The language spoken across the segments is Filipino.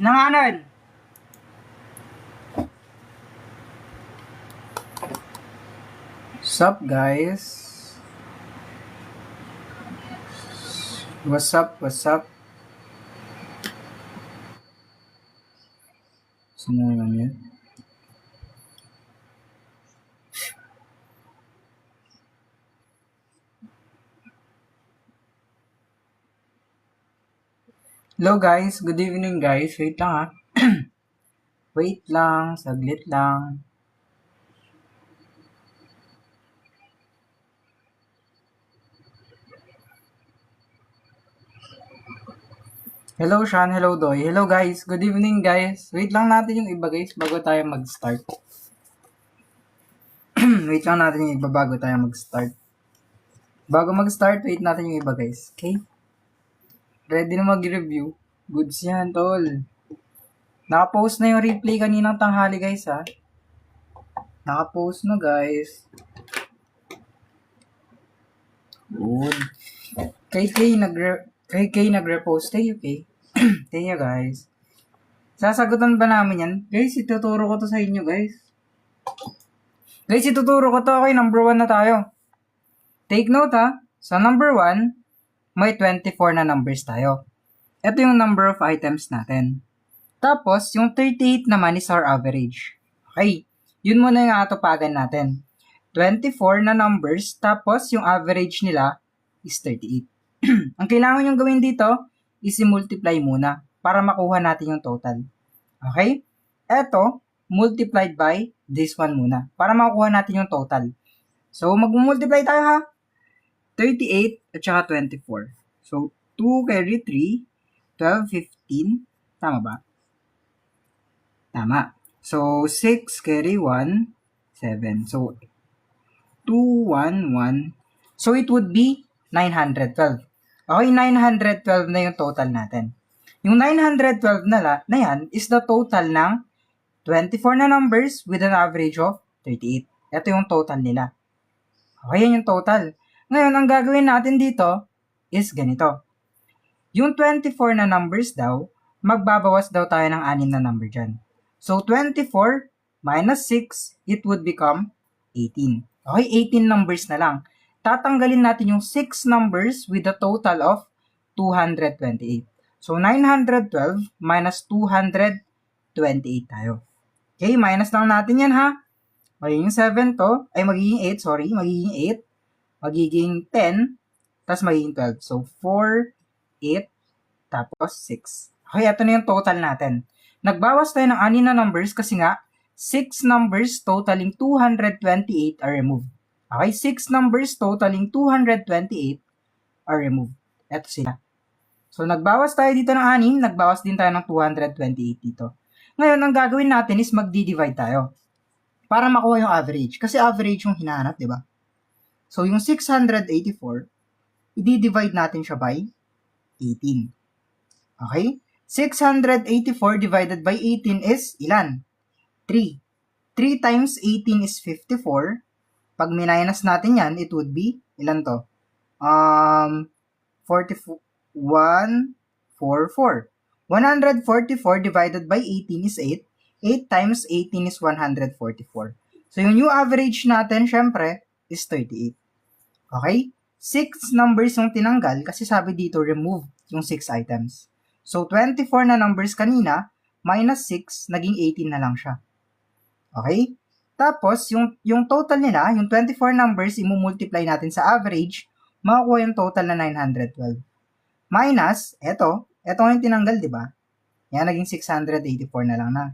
Nanganan. Sup guys? What's up? Sino naman yun? Hello guys, good evening guys. Wait lang ha. Wait lang, saglit lang. Hello Sean, hello Doy. Hello guys, good evening guys. Wait lang natin yung iba guys bago tayo mag-start. Wait lang natin yung iba bago tayo mag-start. Bago mag-start, wait natin yung iba guys. Okay? Ready na mag-review? Goods yan tol. Naka-post na yung replay kaninang tanghali guys ha. Naka-post na guys. Good. Kay Kay nagre-post. Thank you, Kay. Thank you, guys. Sasagutan ba namin yan? Guys, ituturo ko to sa inyo, guys. Guys, ituturo ko to. Okay, number 1 na tayo. Take note, ha. Sa number 1, may 24 na numbers tayo. Ito yung number of items natin. Tapos, yung 38 naman is our average. Okay. Yun muna yung atopagan natin. 24 na numbers, tapos yung average nila is 38. Ang kailangan nyo gawin dito is i-multiply muna para makuha natin yung total. Okay? Eto, multiplied by this one muna para makuha natin yung total. So, mag-multiply tayo ha. 38 at saka 24. So, 2 carry 3, 12, 15. Tama ba? Tama. So, 6 carry 1, 7. So, 2, 1, 1. So, it would be 912. Okay, 912 na yung total natin. Yung 912 na yan is the total ng 24 na numbers with an average of 38. Ito yung total nila. Okay, yan yung total. Ngayon, ang gagawin natin dito is ganito. Yung 24 na numbers daw, magbabawas daw tayo ng 6 na number dyan. So, 24 minus 6, it would become 18. Okay, 18 numbers na lang. Tatanggalin natin yung 6 numbers with a total of 228. So, 912 minus 228 tayo. Okay, minus lang natin yan ha. Magiging 7 to, ay magiging 8, sorry, magiging 8, magiging 10, tapos magiging 12. So, 4, 8, tapos 6. Okay, ito na yung total natin. Nagbawas tayo ng 6 na numbers kasi nga, 6 numbers totaling 228 are removed. Okay, 6 numbers totaling 228 are removed. Ito sila. So, nagbawas tayo dito ng 6, nagbawas din tayo ng 228 dito. Ngayon, ang gagawin natin is magdi-divide tayo para makuha yung average. Kasi average yung hinahanap, di ba? So, yung 684, i-divide natin siya by 18. Okay? 684 divided by 18 is ilan? 3. 3 times 18 is 54. Pag minus natin yan, it would be, ilan to? 44. 144. 144 divided by 18 is 8. 8 times 18 is 144. So, yung new average natin, syempre, is 38. Okay? 6 numbers yung tinanggal kasi sabi dito, remove yung 6 items. So, 24 na numbers kanina, minus 6, naging 18 na lang siya. Okay? Tapos, yung total nila, yung 24 numbers, imumultiply natin sa average, makakuha yung total na 912. Minus, eto yung tinanggal, di ba? Yan, naging 684 na lang na.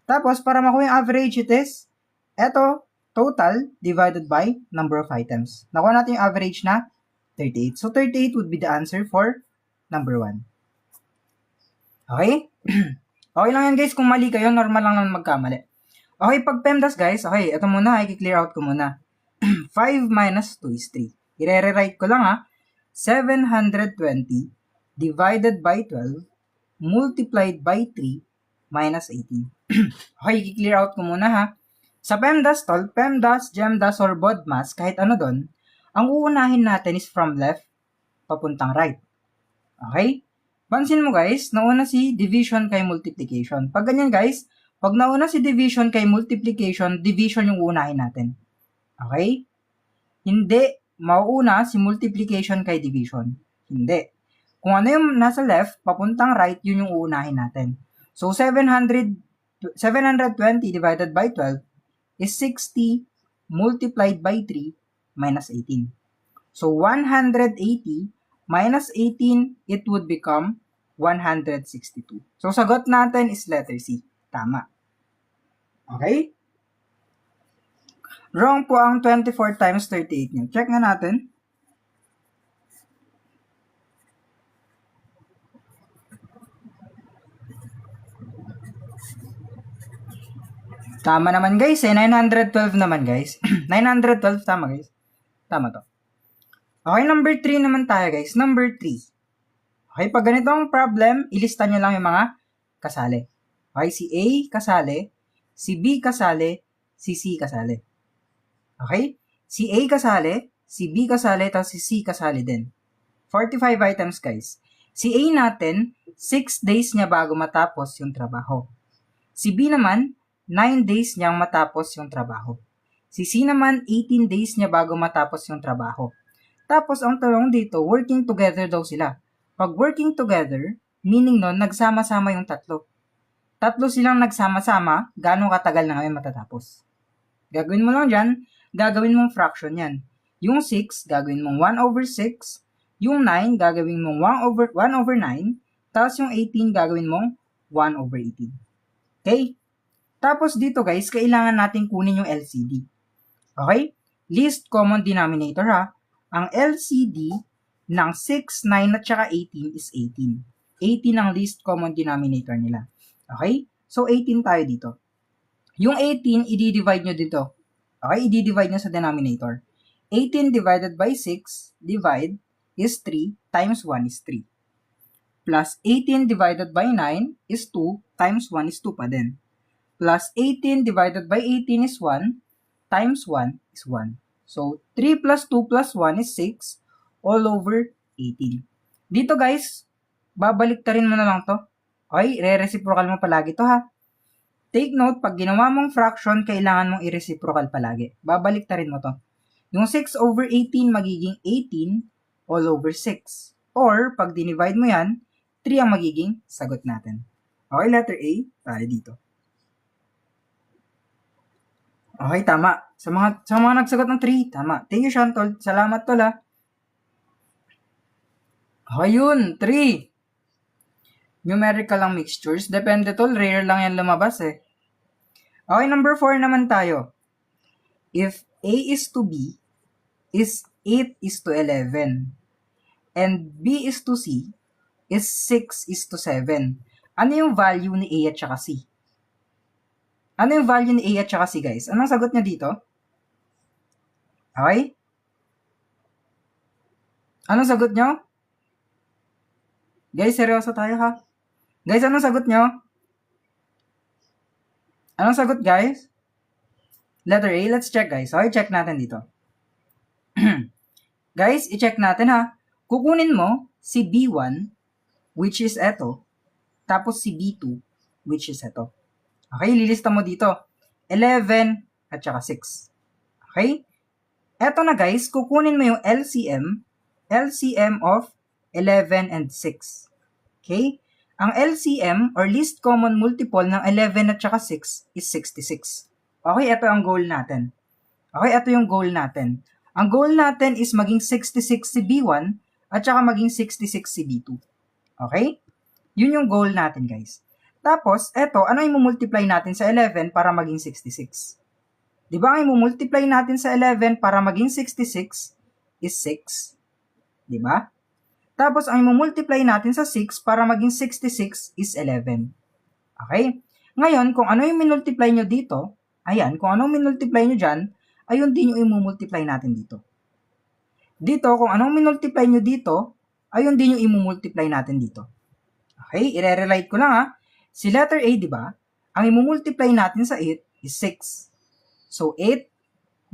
Tapos, para makuha yung average, it is, eto, total divided by number of items. Nakuha natin yung average na 38. So, 38 would be the answer for number 1. Okay? Okay lang yan guys, kung mali kayo, normal lang naman magkamali. Okay, pag PEMDAS guys, okay, ito muna, i-clear out ko muna. 5 minus 2 is 3. I-rewrite ko lang ha. 720 divided by 12 multiplied by 3 minus 18. Okay, i-clear out ko muna ha. Sa PEMDAS tol, PEMDAS, GEMDAS, or BODMAS, kahit ano doon, ang uunahin natin is from left papuntang right. Okay? Pansin mo guys, nauna si division kay multiplication. Pag ganyan guys, pag nauna si division kay multiplication, division yung uunahin natin. Okay? Hindi mauuna si multiplication kay division. Hindi. Kung ano yung nasa left, papuntang right, yun yung uunahin natin. So, 720 divided by 12 is 60 multiplied by 3 minus 18. So, 180 minus 18, it would become 162. So, sagot natin is letter C. Tama. Okay? Wrong po ang 24 times 38 niyo. Check nga natin. Tama naman guys 912 naman guys. 912 tama guys. Tama to. Okay, number 3 naman tayo guys. Number 3. Okay, pag ganito ang problem, ilista nyo lang yung mga kasali. Okay, si A kasali, si B kasali, si C kasali. Okay? Si A kasali, si B kasali, tapos si C kasali din. 45 items guys. Si A natin, 6 days niya bago matapos yung trabaho. Si B naman, 9 days niyang matapos yung trabaho. Si C naman, 18 days niya bago matapos yung trabaho. Tapos, ang tanong dito, working together daw sila. Pag working together, meaning nun, nagsama-sama yung tatlo. Tatlo silang nagsama-sama, gano'ng katagal na ngayon matatapos. Gagawin mo lang dyan, gagawin mong fraction yan. Yung 6, gagawin mong 1 over 6. Yung 9, gagawin mong 1 over 9. Tapos yung 18, gagawin mong 1 over 18. Okay? Tapos dito guys, kailangan natin kunin yung LCD. Okay? Least common denominator ha. Ang LCD ng 6, 9 at saka 18 is 18. 18 ang least common denominator nila. Okay? So 18 tayo dito. Yung 18, i-divide nyo dito. Okay? I-divide nyo sa denominator. 18 divided by 6, divide, is 3, times 1 is 3. Plus 18 divided by 9 is 2, times 1 is 2 pa din. Plus 18 divided by 18 is 1, times 1 is 1. So, 3 plus 2 plus 1 is 6, all over 18. Dito guys, babaliktarin mo na lang to. Okay, re-reciprocal mo palagi to ha. Take note, pag ginawa mong fraction, kailangan mong i-reciprocal palagi. Babaliktarin mo to. Yung 6 over 18 magiging 18 all over 6. Or, pag dinivide mo yan, 3 ang magiging sagot natin. Okay, letter A, tayo dito. Okay, tama. Sa mga nagsagot ng 3, tama. Thank you, Shantol. Salamat, tol, ha. Okay, yun. 3. Numerical lang mixtures. Depende, tol. Rare lang yan lumabas, eh. Okay, number 4 naman tayo. If A is to B, is 8 is to 11. And B is to C, is 6 is to 7. Ano yung value ni A at saka C? Ano yung value ni A at saka C, guys? Anong sagot niya dito? Okay? Anong sagot niyo? Guys, seryoso tayo ha? Guys, anong sagot niyo? Anong sagot, guys? Letter A, let's check, guys. Okay, check natin dito. Guys, i-check natin ha. Kukunin mo si B1, which is eto, tapos si B2, which is eto. Okay, lilista mo dito. 11 at saka 6. Okay? Eto na guys, kukunin mo yung LCM of 11 and 6. Okay? Ang LCM or least common multiple ng 11 at saka 6 is 66. Okay, ito ang goal natin. Okay, ito yung goal natin. Ang goal natin is maging 66 si B1 at saka maging 66 si B2. Okay? Yun yung goal natin, guys. Tapos, eto, ano yung multiply natin sa 11 para maging 66? Di ba ang multiply natin sa 11 para maging 66 is 6? Di ba? Tapos, ang multiply natin sa 6 para maging 66 is 11. Okay? Ngayon, kung ano yung minultiply nyo dito, ayan, kung anong minultiply nyo dyan, ayun din yung imumultiply natin dito. Dito, kung anong minultiply nyo dito, ayun din yung imumultiply natin dito. Okay? I-relate ko lang ha. Si letter A, di ba? Ang imumultiply natin sa 8 is 6. So, 8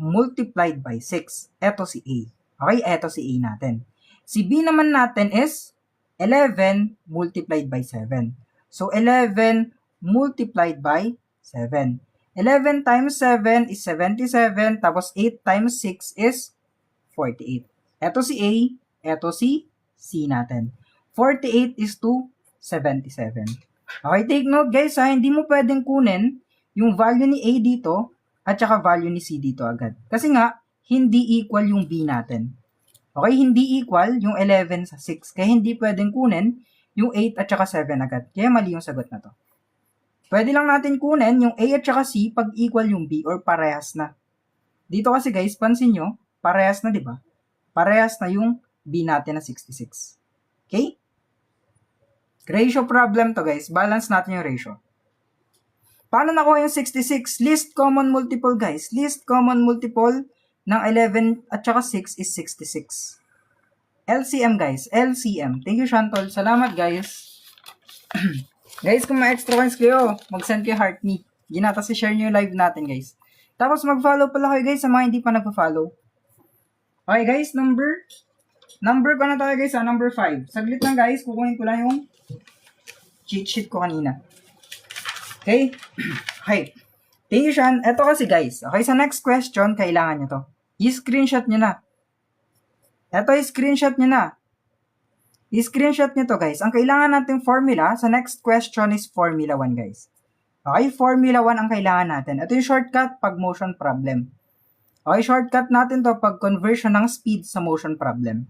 multiplied by 6. Eto si A. Okay? Eto si A natin. Si B naman natin is 11 multiplied by 7. So, 11 multiplied by 7. 11 times 7 is 77, tapos 8 times 6 is 48. Ito si A, ito si C natin. 48 is to 77. Okay, take note guys ha, hindi mo pwedeng kunin yung value ni A dito at saka value ni C dito agad. Kasi nga, hindi equal yung B natin. Okay, hindi equal yung 11 sa 6. Kaya hindi pwedeng kunin yung 8 at saka 7 agad. Kaya mali yung sagot na to. Pwede lang natin kunin yung A at saka C pag equal yung B or parehas na. Dito kasi guys, pansin nyo, parehas na, di ba? Parehas na yung B natin na 66. Okay? Ratio problem to guys. Balance natin yung ratio. Paano nakuha yung 66? Least common multiple guys. Least common multiple ng 11 at saka 6 is 66. LCM guys. LCM. Thank you Shantol. Salamat guys. Guys, kung ma-extra coins kayo, mag-send kayo heart me. Ginata si share nyo yung live natin guys. Tapos mag-follow pala kayo guys sa mga hindi pa nagpa-follow. Okay guys, number ko na tayo guys, number 5. Saglit lang guys, kukunin ko lang yung cheat sheet ko kanina. Okay? Okay. Thank you, Sean. Ito kasi guys, okay, sa next question, kailangan nyo to. I-screenshot nyo na. Ito, i-screenshot nyo na. I-screenshot nyo to guys. Ang kailangan nating formula sa next question is Formula 1 guys. Okay, Formula 1 ang kailangan natin. Ito yung shortcut pag motion problem. Okay, shortcut natin to pag conversion ng speed sa motion problem.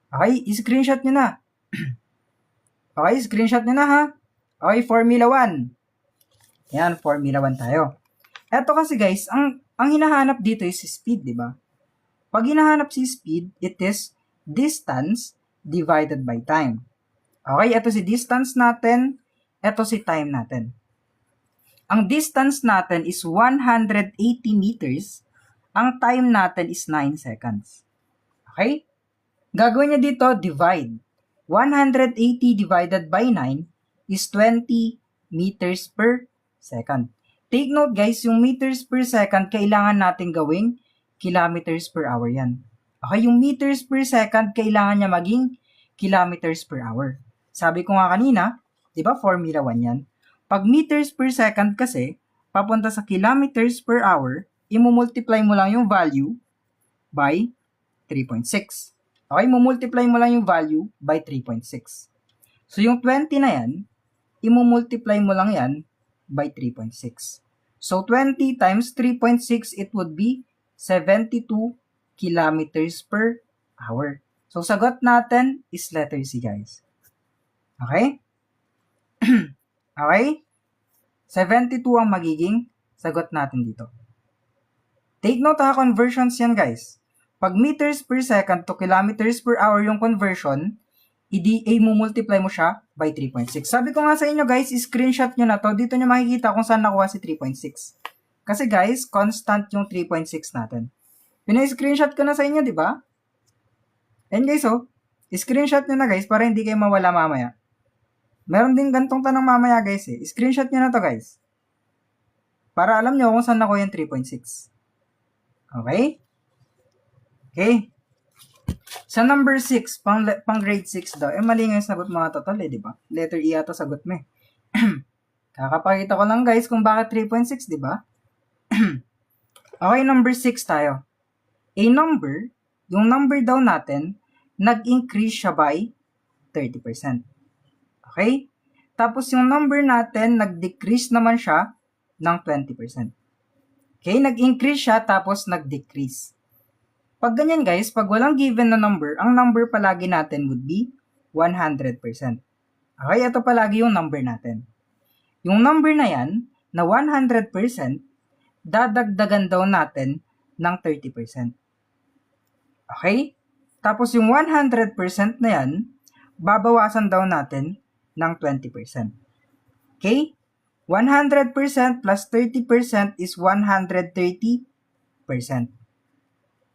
Okay, i-screenshot nyo na. Okay, screenshot nyo na ha. Okay, Formula 1. Yan, Formula 1 tayo. Eto kasi guys, ang hinahanap dito is speed, di ba? Pag hinahanap si speed, it is distance divided by time. Okay, ito si distance natin, ito si time natin. Ang distance natin is 180 meters, ang time natin is 9 seconds. Okay? Gagawin niya dito, divide. 180 divided by 9 is 20 meters per second. Take note guys, yung meters per second, kailangan natin gawing kilometers per hour yan. Okay, yung meters per second, kailangan niya maging kilometers per hour. Sabi ko nga kanina, di ba Formula 1 yan? Pag meters per second kasi, papunta sa kilometers per hour, imumultiply mo lang yung value by 3.6. Okay, mumultiply mo lang yung value by 3.6. So, yung 20 na yan, imumultiply mo lang yan by 3.6. So, 20 times 3.6, it would be 72 kilometers per hour. So, sagot natin is letter C, guys. Okay? Okay? 72 ang magiging sagot natin dito. Take note ha, conversions yan, guys. Pag meters per second to kilometers per hour yung conversion, i-multiply mo siya by 3.6. Sabi ko nga sa inyo guys, screenshot nyo na to. Dito nyo makikita kung saan nakuha si 3.6. Kasi guys, constant yung 3.6 natin. Pina-screenshot ko na sa inyo, di ba? And guys, oh, screenshot nyo na guys para hindi kayo mawala mamaya. Meron din gantong tanong mamaya guys eh. Screenshot nyo na to guys. Para alam nyo kung saan nakuha yung 3.6. Okay? Okay. Sa number 6, pang grade 6 daw, mali nga yung sagot mga total di ba? Letter E ata sagot mo eh. Kakapakita ko lang guys kung bakit 3.6, di ba? Okay, number 6 tayo. A number, yung number daw natin, nag-increase siya by 30%. Okay? Tapos yung number natin, nag-decrease naman siya ng 20%. Okay, nag-increase siya tapos nag-decrease. Pag ganyan guys, pag walang given na number, ang number palagi natin would be 100%. Okay, ito palagi yung number natin. Yung number na yan, na 100%, dadagdagan daw natin ng 30%. Okay? Tapos yung 100% na yan, babawasan daw natin ng 20%. Okay? 100% plus 30% is 130%.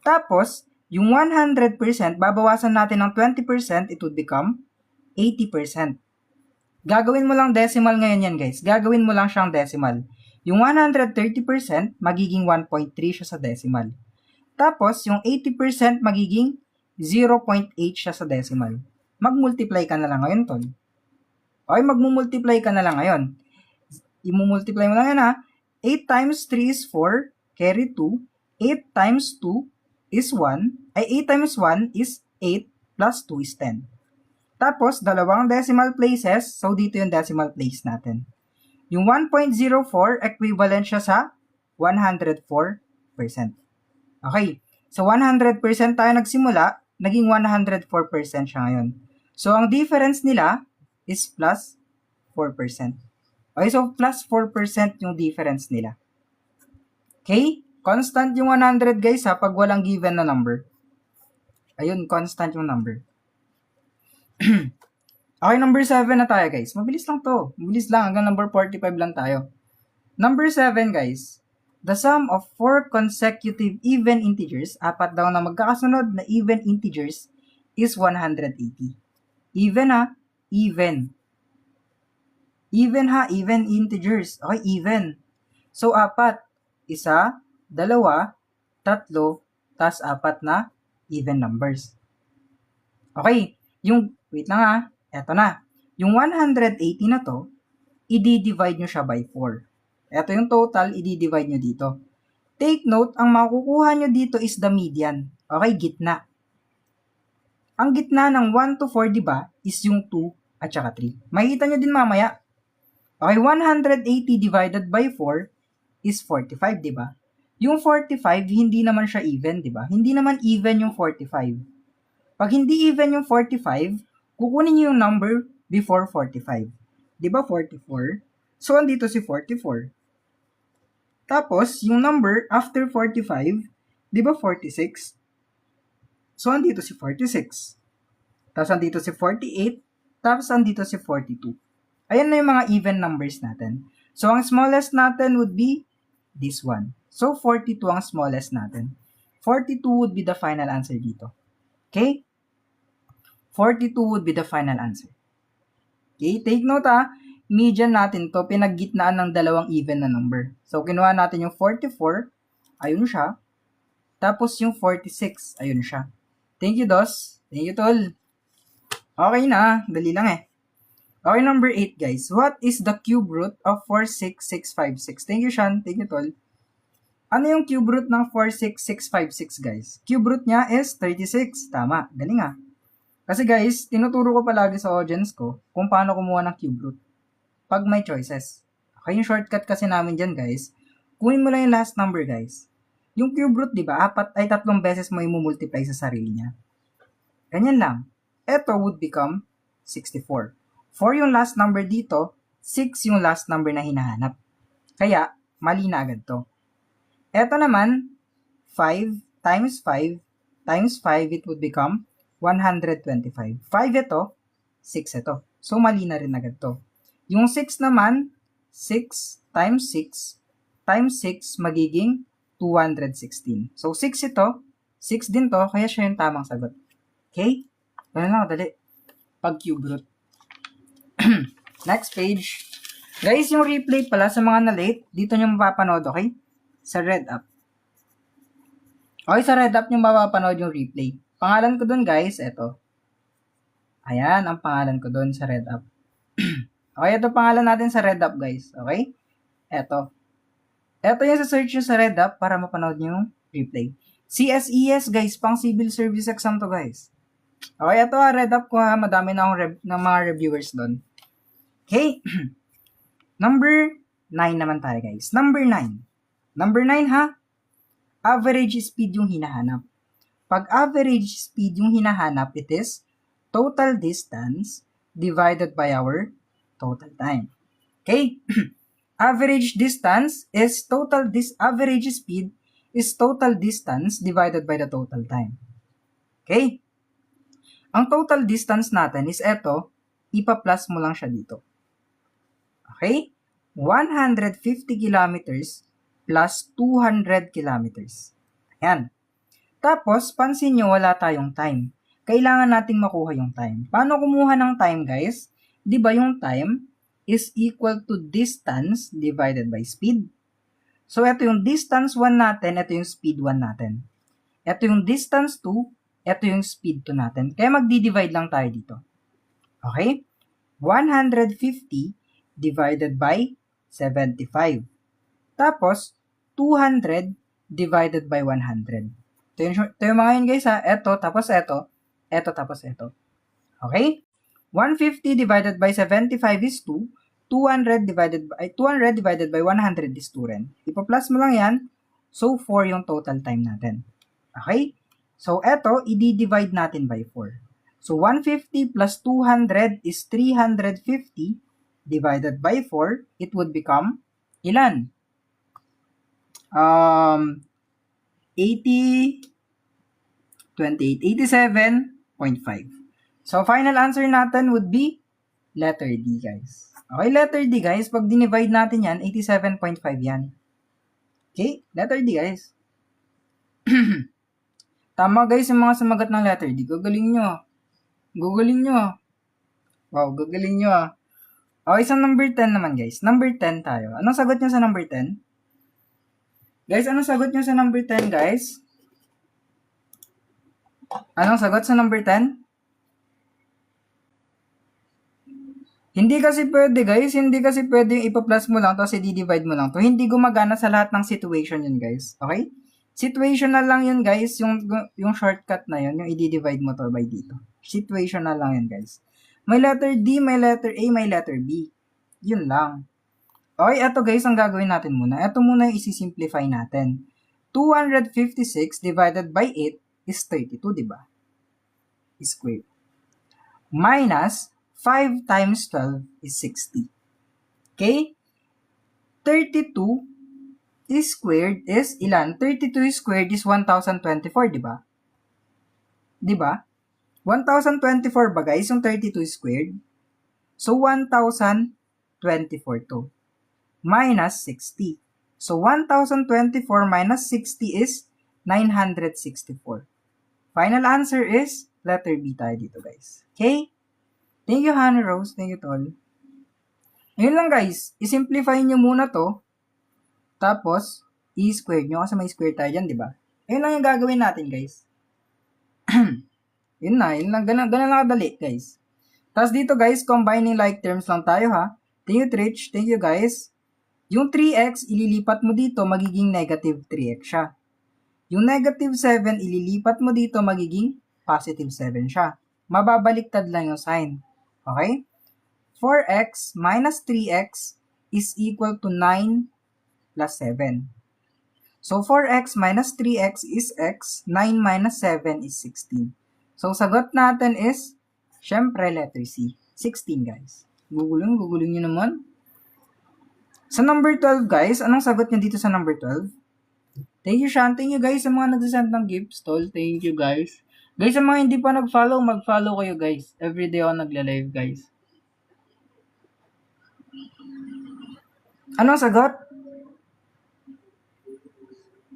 Tapos, yung 100%, babawasan natin ng 20%, it would become 80%. Gagawin mo lang decimal ngayon yan, guys. Gagawin mo lang siyang decimal. Yung 130%, magiging 1.3 siya sa decimal. Tapos, yung 80% magiging 0.8 siya sa decimal. mag-multiply ka na lang ngayon, tol. Okay, mag-multiply ka na lang ngayon. I-multiply mo lang yan, ha. 8 times 3 is 4, carry 2. 8 times 2 is 1, ay 8 times 1 is 8, plus 2 is 10. Tapos, dalawang decimal places, so dito yung decimal place natin. Yung 1.04, equivalent siya sa 104%. Okay, so 100% tayo nagsimula, naging 104% siya ngayon. So, ang difference nila is plus 4%. Okay, so plus 4% yung difference nila. Okay, constant yung 100 guys ha, pag walang given na number. Ayun, constant yung number. Okay, number 7 na tayo guys. Mabilis lang to. Mabilis lang, hanggang number 45 lang tayo. Number 7 guys. The sum of 4 consecutive even integers, 4 daw na magkakasunod na even integers, is 180. Even ha, even. Even ha, even integers. Okay, even. So, 4. 1, 2, 3, tas 4 na even numbers. Okay, wait lang ha, eto na. Yung 180 na to, i-divide nyo siya by 4. Eto yung total, i-divide nyo dito. Take note, ang makukuha nyo dito is the median. Okay, gitna. Ang gitna ng 1 to 4, di ba, is yung 2 at saka 3. Makikita nyo din mamaya. Okay, 180 divided by 4 is 45, di ba? Yung 45, hindi naman siya even, di ba? Hindi naman even yung 45. Pag hindi even yung 45, kukunin niyo yung number before 45. Di ba 44? So, andito si 44. Tapos, yung number after 45, di ba 46? So, andito si 46. Tapos, andito si 48. Tapos, andito si 42. Ayan na yung mga even numbers natin. So, ang smallest natin would be this one. So, 42 ang smallest natin. 42 would be the final answer dito. Okay? 42 would be the final answer. Okay, take note ha. Median natin to, pinaggitnaan ng dalawang even na number. So, kinuha natin yung 44, ayun siya. Tapos yung 46, ayun siya. Thank you, Dos. Thank you, Tol. Okay na, dali lang eh. Okay, number 8, guys. What is the cube root of 46656? Thank you, Sean. Thank you, Tol. Ano yung cube root ng 46656, guys? Cube root niya is 36. Tama, galing ah. Kasi guys, tinuturo ko palagi sa audience ko kung paano kumuha ng cube root pag may choices. Okay, yung shortcut kasi namin dyan guys, kunin mo lang yung last number guys. Yung cube root, di ba, 3 beses mo i-multiply sa sarili niya. Ganyan lang. Ito would become 64. 4 yung last number dito, 6 yung last number na hinahanap. Kaya, mali na agad to. Ito naman, 5 times 5 times 5, it would become 125. 5 ito, 6 ito. So, mali na rin agad to. Yung 6 naman, 6 times 6 times 6 magiging 216. So, 6 ito, 6 din to, kaya siya yung tamang sagot. Okay? Ganun lang, dali. Pag cube root. Next page. Guys, yung replay pala sa mga na-late, dito nyo mapapanood, okay? Sa red app. Okay, sa red app nyo mapapanood yung replay. Pangalan ko dun guys, eto. Ayan, ang pangalan ko dun sa red app. Okay, ito pangalan natin sa red app guys. Okay? Eto. Eto yung sa search nyo sa red app para mapanood nyo yung replay. CSES guys, pang civil service exam to guys. Okay, ito red app ko ha. Madami na akong ng mga reviewers dun. Okay? Number 9 naman tayo guys. Number 9. Number 9 ha. Average speed yung hinahanap. Pag average speed yung hinahanap, it is total distance divided by our total time. Okay? Average distance is average speed is total distance divided by the total time. Okay? Ang total distance natin is eto, ipa-plus mo lang siya dito. Okay? 150 kilometers plus 200 kilometers. Ayan. Tapos, pansin nyo, wala tayong time. Kailangan nating makuha yung time. Paano kumuha ng time, guys? Di ba yung time is equal to distance divided by speed? So, ito yung distance 1 natin, ito yung speed 1 natin. Ito yung distance 2, ito yung speed 2 natin. Kaya magdi-divide lang tayo dito. Okay? 150 divided by 75. Tapos, 200 divided by 100. Ito yung mga yun guys ha. Ito, tapos ito. Ito, tapos ito. Okay? 150 divided by 75 is 2. 200 divided by 100 is 2 rin. Ipa-plus mo lang yan. So, 4 yung total time natin. Okay? So, eto, i-divide natin by 4. So, 150 plus 200 is 350 divided by 4. It would become ilan? 87.5. So, final answer natin would be letter D, guys. Okay, letter D, guys. Pag dinivide natin yan, 87.5 yan. Okay, letter D, guys. Tama, guys, yung mga sumagat ng letter D. Gagaling nyo. Gagaling nyo. Wow, gagaling nyo. Okay, sa number 10 naman, guys. Number 10 tayo. Anong sagot nyo sa number 10? Guys, anong sagot nyo sa number 10, guys? Anong sagot sa number 10? Hindi kasi pwede, guys. Hindi kasi pwede yung ipa-plus mo lang tapos i-divide mo lang to. Hindi gumagana sa lahat ng situation yun, guys. Okay? Situational lang yun, guys. Yung shortcut na yun, yung i-divide mo to by dito. Situational lang yun, guys. May letter D, may letter A, may letter B. Yun lang. Okay, eto guys, ang gagawin natin muna. Eto muna yung isi-simplify natin. 256 divided by 8 is 32, di ba? Squared. Minus 5 times 12 is 60. Okay? 32 squared is ilan? 32 squared is 1024, di ba? Di ba? 1024 ba guys yung 32 squared? So, 1024 to. Minus 60. So, 1024 minus 60 is 964. Final answer is letter B tayo dito guys. Okay? Thank you, Hannah Rose. Thank you, Tol. Ngayon lang, guys. I-simplify nyo muna to. Tapos, i-square nyo. Kasi may square tayo dyan, di ba? Ayun lang yung gagawin natin, guys. Yun lang. Ganun lang kadali, guys. Tapos dito, guys, combining like terms lang tayo, ha? Thank you, Trich. Thank you, guys. Yung 3x, ililipat mo dito, magiging negative 3x siya. Yung negative 7, ililipat mo dito, magiging positive 7 siya. Mababaliktad lang yung sign. Okay? 4x minus 3x is equal to 9 plus 7. So, 4x minus 3x is x. 9 minus 7 is 16. So, sagot natin is, syempre, letter C. 16, guys. Guguling nyo naman. Sa number 12, guys, anong sagot nyo dito sa number 12? Thank you, Sean. Thank you, guys, sa mga nagsasend ng gifts, Tol. Thank you, guys. Guys, sa mga hindi pa nag-follow, mag-follow kayo, guys. Everyday ako nagla-live, guys. Anong sagot?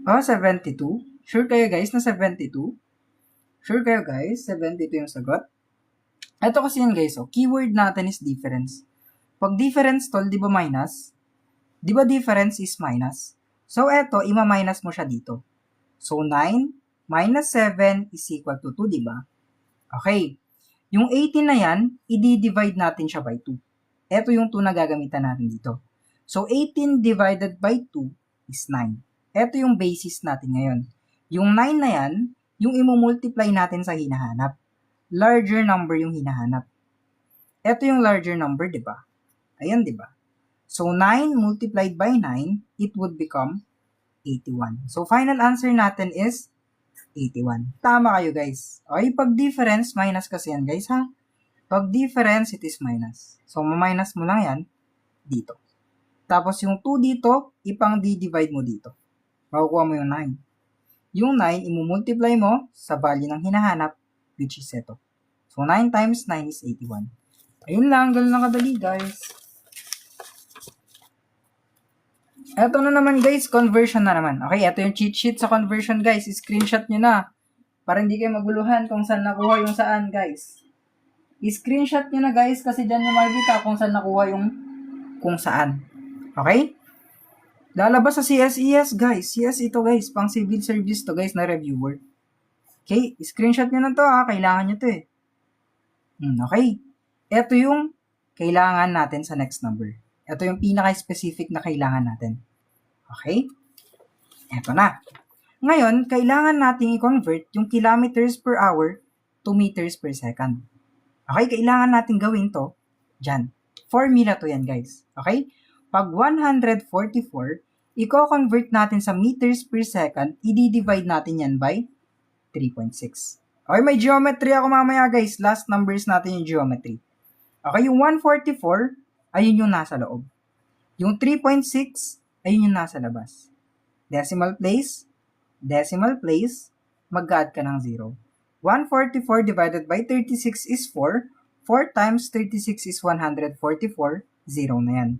Oh, 72. Sure kayo, guys, na 72? Sure kayo, guys? 72 yung sagot? Ito kasi yun, guys. Keyword natin is difference. Pag difference, Tol, di ba minus? Di ba difference is minus? So, eto, ima-minus mo siya dito. So, 9 minus 7 is equal to 2, di ba? Okay. Yung 18 na yan, i-divide natin siya by 2. Ito yung 2 na gagamitan natin dito. So, 18 divided by 2 is 9. Ito yung basis natin ngayon. Yung 9 na yan, yung imumultiply natin sa hinahanap. Larger number yung hinahanap. Ito yung larger number, di ba? Ayan, di ba? So, 9 multiplied by 9, it would become 81. So, final answer natin is 81. Tama kayo, guys. Okay, pag difference, minus kasi yan, guys, ha? Pag difference, it is minus. So, ma-minus mo lang yan dito. Tapos, yung 2 dito, ipang divide mo dito. Makukuha mo yung 9. Yung 9, imumultiply mo sa value ng hinahanap, which is ito. So, 9 times 9 is 81. Ayun lang, ganun lang kadali, guys. Ito na naman guys, conversion na naman. Okay, ito yung cheat sheet sa conversion guys. Screenshot nyo na. Para hindi kayo maguluhan kung saan nakuha yung saan guys. I-screenshot nyo na guys kasi dyan nyo makikita kung saan nakuha yung kung saan. Okay? Lalabas sa CSES guys. CS ito guys. Pang civil service to guys na reviewer. Okay? I-screenshot nyo na to ha. Kailangan nyo to eh. Okay. ito yung kailangan natin sa next number. Ito yung pinaka-specific na kailangan natin. Okay? Ito na. Ngayon, kailangan nating i-convert yung kilometers per hour to meters per second. Okay? Kailangan nating gawin to dyan. Formula to yan, guys. Okay? Pag 144, i-convert natin sa meters per second, i-divide natin yan by 3.6. Okay, may geometry ako mamaya, guys. Last numbers natin yung geometry. Okay, yung 144, ayun yung nasa loob. Yung 3.6, ayun yung nasa labas. Decimal place, mag-add ka ng 0. 144 divided by 36 is 4. 4 times 36 is 144. 0 na yan.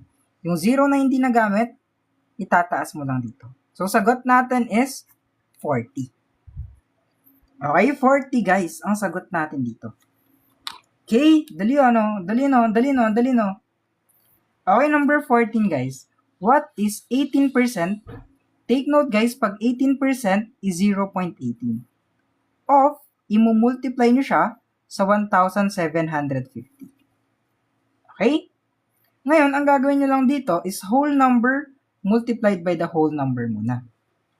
Yung 0 na hindi nagamit, itataas mo lang dito. So, sagot natin is 40. Okay, 40 guys, ang sagot natin dito. Okay, dali no. Okay, number 14 guys. What is 18%? Take note guys, pag 18% is 0.18. Of, imumultiply nyo siya sa 1,750. Okay? Ngayon, ang gagawin nyo lang dito is whole number multiplied by the whole number muna.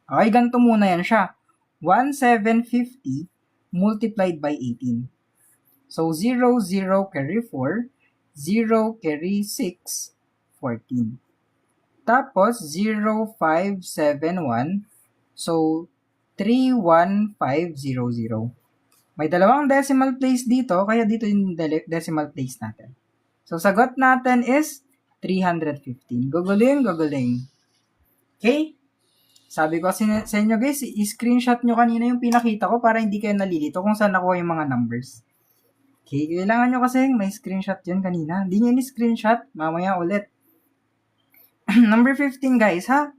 Okay, ganito muna yan siya. 1,750 multiplied by 18. So, 0, 0 carry 4, 0 carry 6, 14. Tapos, 0, 5, 7, 1. So, 3, 1, 5, 0, 0. May dalawang decimal place dito, kaya dito yung decimal place natin. So, sagot natin is 315. Guguling. Okay? Sabi ko sa inyo guys, i-screenshot nyo kanina yung pinakita ko para hindi kayo nalilito kung saan nakuha yung mga numbers. Okay, kailangan nyo kasi may screenshot yun kanina. Hindi nyo ni-screenshot, mamaya ulit. Number 15 guys, ha?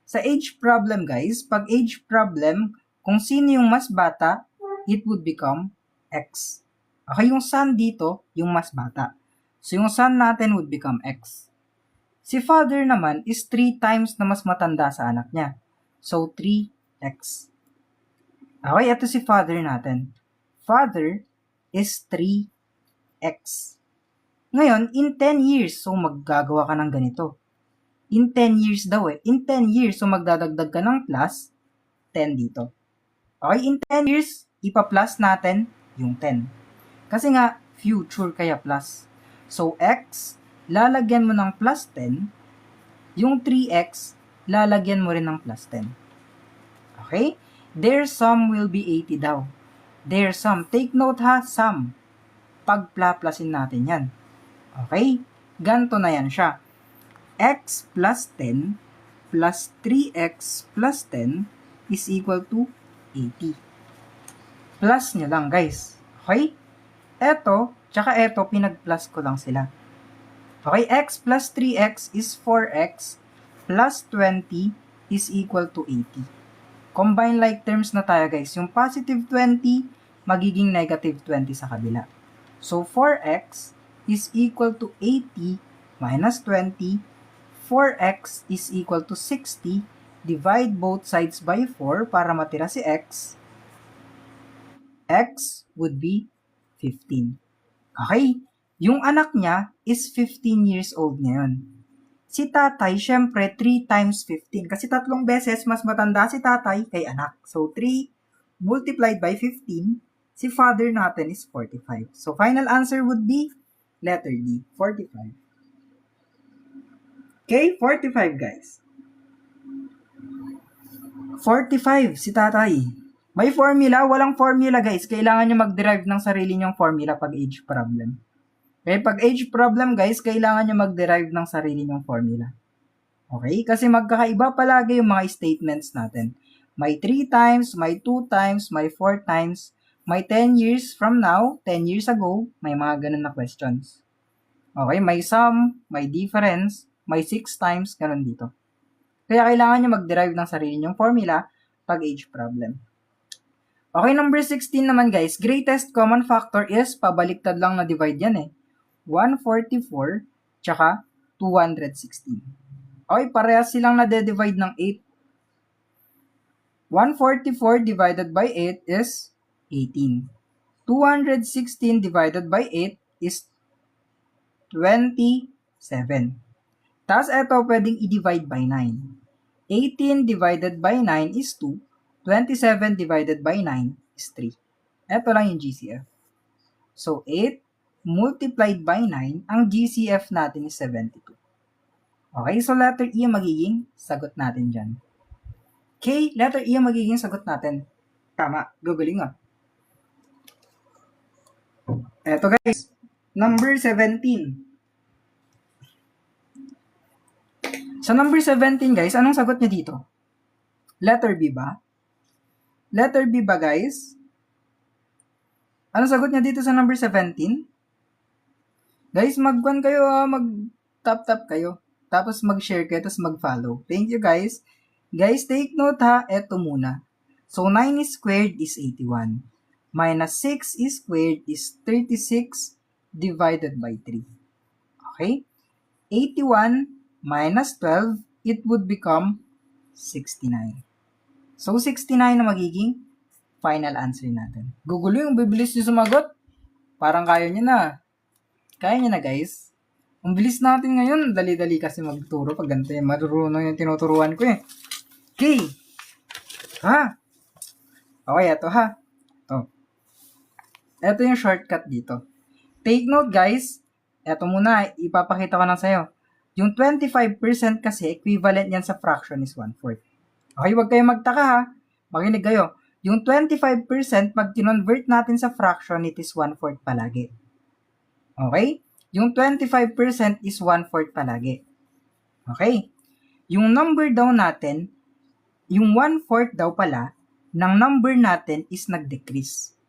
Sa age problem guys, pag age problem, kung sino yung mas bata, it would become X. Okay, yung son dito, yung mas bata. So, yung son natin would become X. Si father naman is 3 times na mas matanda sa anak niya. So, 3X. Okay, ito si father natin. Father is 3X. Ngayon, in 10 years, so maggagawa ka ng ganito. In 10 years daw In 10 years, so magdadagdag ka ng plus 10 dito. Okay, in 10 years, ipa-plus natin yung 10. Kasi nga, future kaya plus. So, X, lalagyan mo ng plus 10. Yung 3X, lalagyan mo rin ng plus 10. Okay? Their sum will be 80 daw. Their sum. Take note ha, sum. Pagplaplasin natin yan. Okay? Ganto na yan siya. X plus 10 plus 3X plus 10 is equal to 80. Plus nyo lang guys. Okay? Eto, tsaka eto, pinag-plus ko lang sila. Okay, x plus 3x is 4x plus 20 is equal to 80. Combine like terms na tayo guys. Yung positive 20, magiging negative 20 sa kabila. So, 4x is equal to 80 minus 20. 4x is equal to 60. Divide both sides by 4 para matira si x. X would be 15. Okay? Yung anak niya is 15 years old ngayon. Si tatay, syempre, 3 times 15. Kasi 3 beses mas matanda si tatay kay anak. So, 3 multiplied by 15, si father natin is 45. So, final answer would be letter D, 45. Okay, 45 guys. 45, si tatay. May formula, walang formula guys. Kailangan nyo mag-derive ng sarili nyong formula pag age problem. Okay, pag age problem guys, kailangan nyo mag-derive ng sarili nyong formula. Okay, kasi magkakaiba palagi yung mga statements natin. May 3 times, may 2 times, may 4 times, may 10 years from now, 10 years ago, may mga ganun na questions. Okay, may sum, may difference, may 6 times, ganun dito. Kaya kailangan nyo mag-derive ng sarili nyong formula pag age problem. Okay, number 16 naman guys, greatest common factor is, pabaliktad lang na divide yan 144, tsaka 216. Okay, parehas silang nade-divide ng 8. 144 divided by 8 is 18. 216 divided by 8 is 27. Tapos ito pwedeng i-divide by 9. 18 divided by 9 is 2. 27 divided by 9 is 3. Ito lang yung GCF. So, 8 multiplied by 9, ang GCF natin is 72. Okay, so letter E ang magiging sagot natin dyan. Okay, letter E ang magiging sagot natin. Tama, guguling ah. Eto guys, number 17. Sa number 17 guys, anong sagot niya dito? Letter B ba? Letter B ba guys? Anong sagot niya dito sa number 17? Guys, mag-1 kayo mag-tap-tap kayo. Tapos mag-share kayo, tapos mag-follow. Thank you guys. Guys, take note ha, eto muna. So, 9 squared is 81. Minus 6 squared is 36 divided by 3. Okay? 81 minus 12, it would become 69. So, 69 na magiging final answer natin. Gugulo yung bibilis nyo sumagot. Parang kaya nyo na. Kaya nyo na guys. Ang bilis natin ngayon. Dali-dali kasi magturo pag ganito yung marunong yung tinuturuan ko eh. Okay. Ha? Okay, ito ha. Ito yung shortcut dito. Take note guys. Ito muna, ipapakita ko lang sa'yo. Yung 25% kasi equivalent yan sa fraction is 1/4. Okay, huwag kayo magtaka ha. Makinig kayo. Yung 25% pag kinonvert natin sa fraction, it is 1/4 palagi. Okay? Yung 25% is 1/4 palagi. Okay? Yung number daw natin, yung 1/4 daw pala, ng number natin is nag-decrease.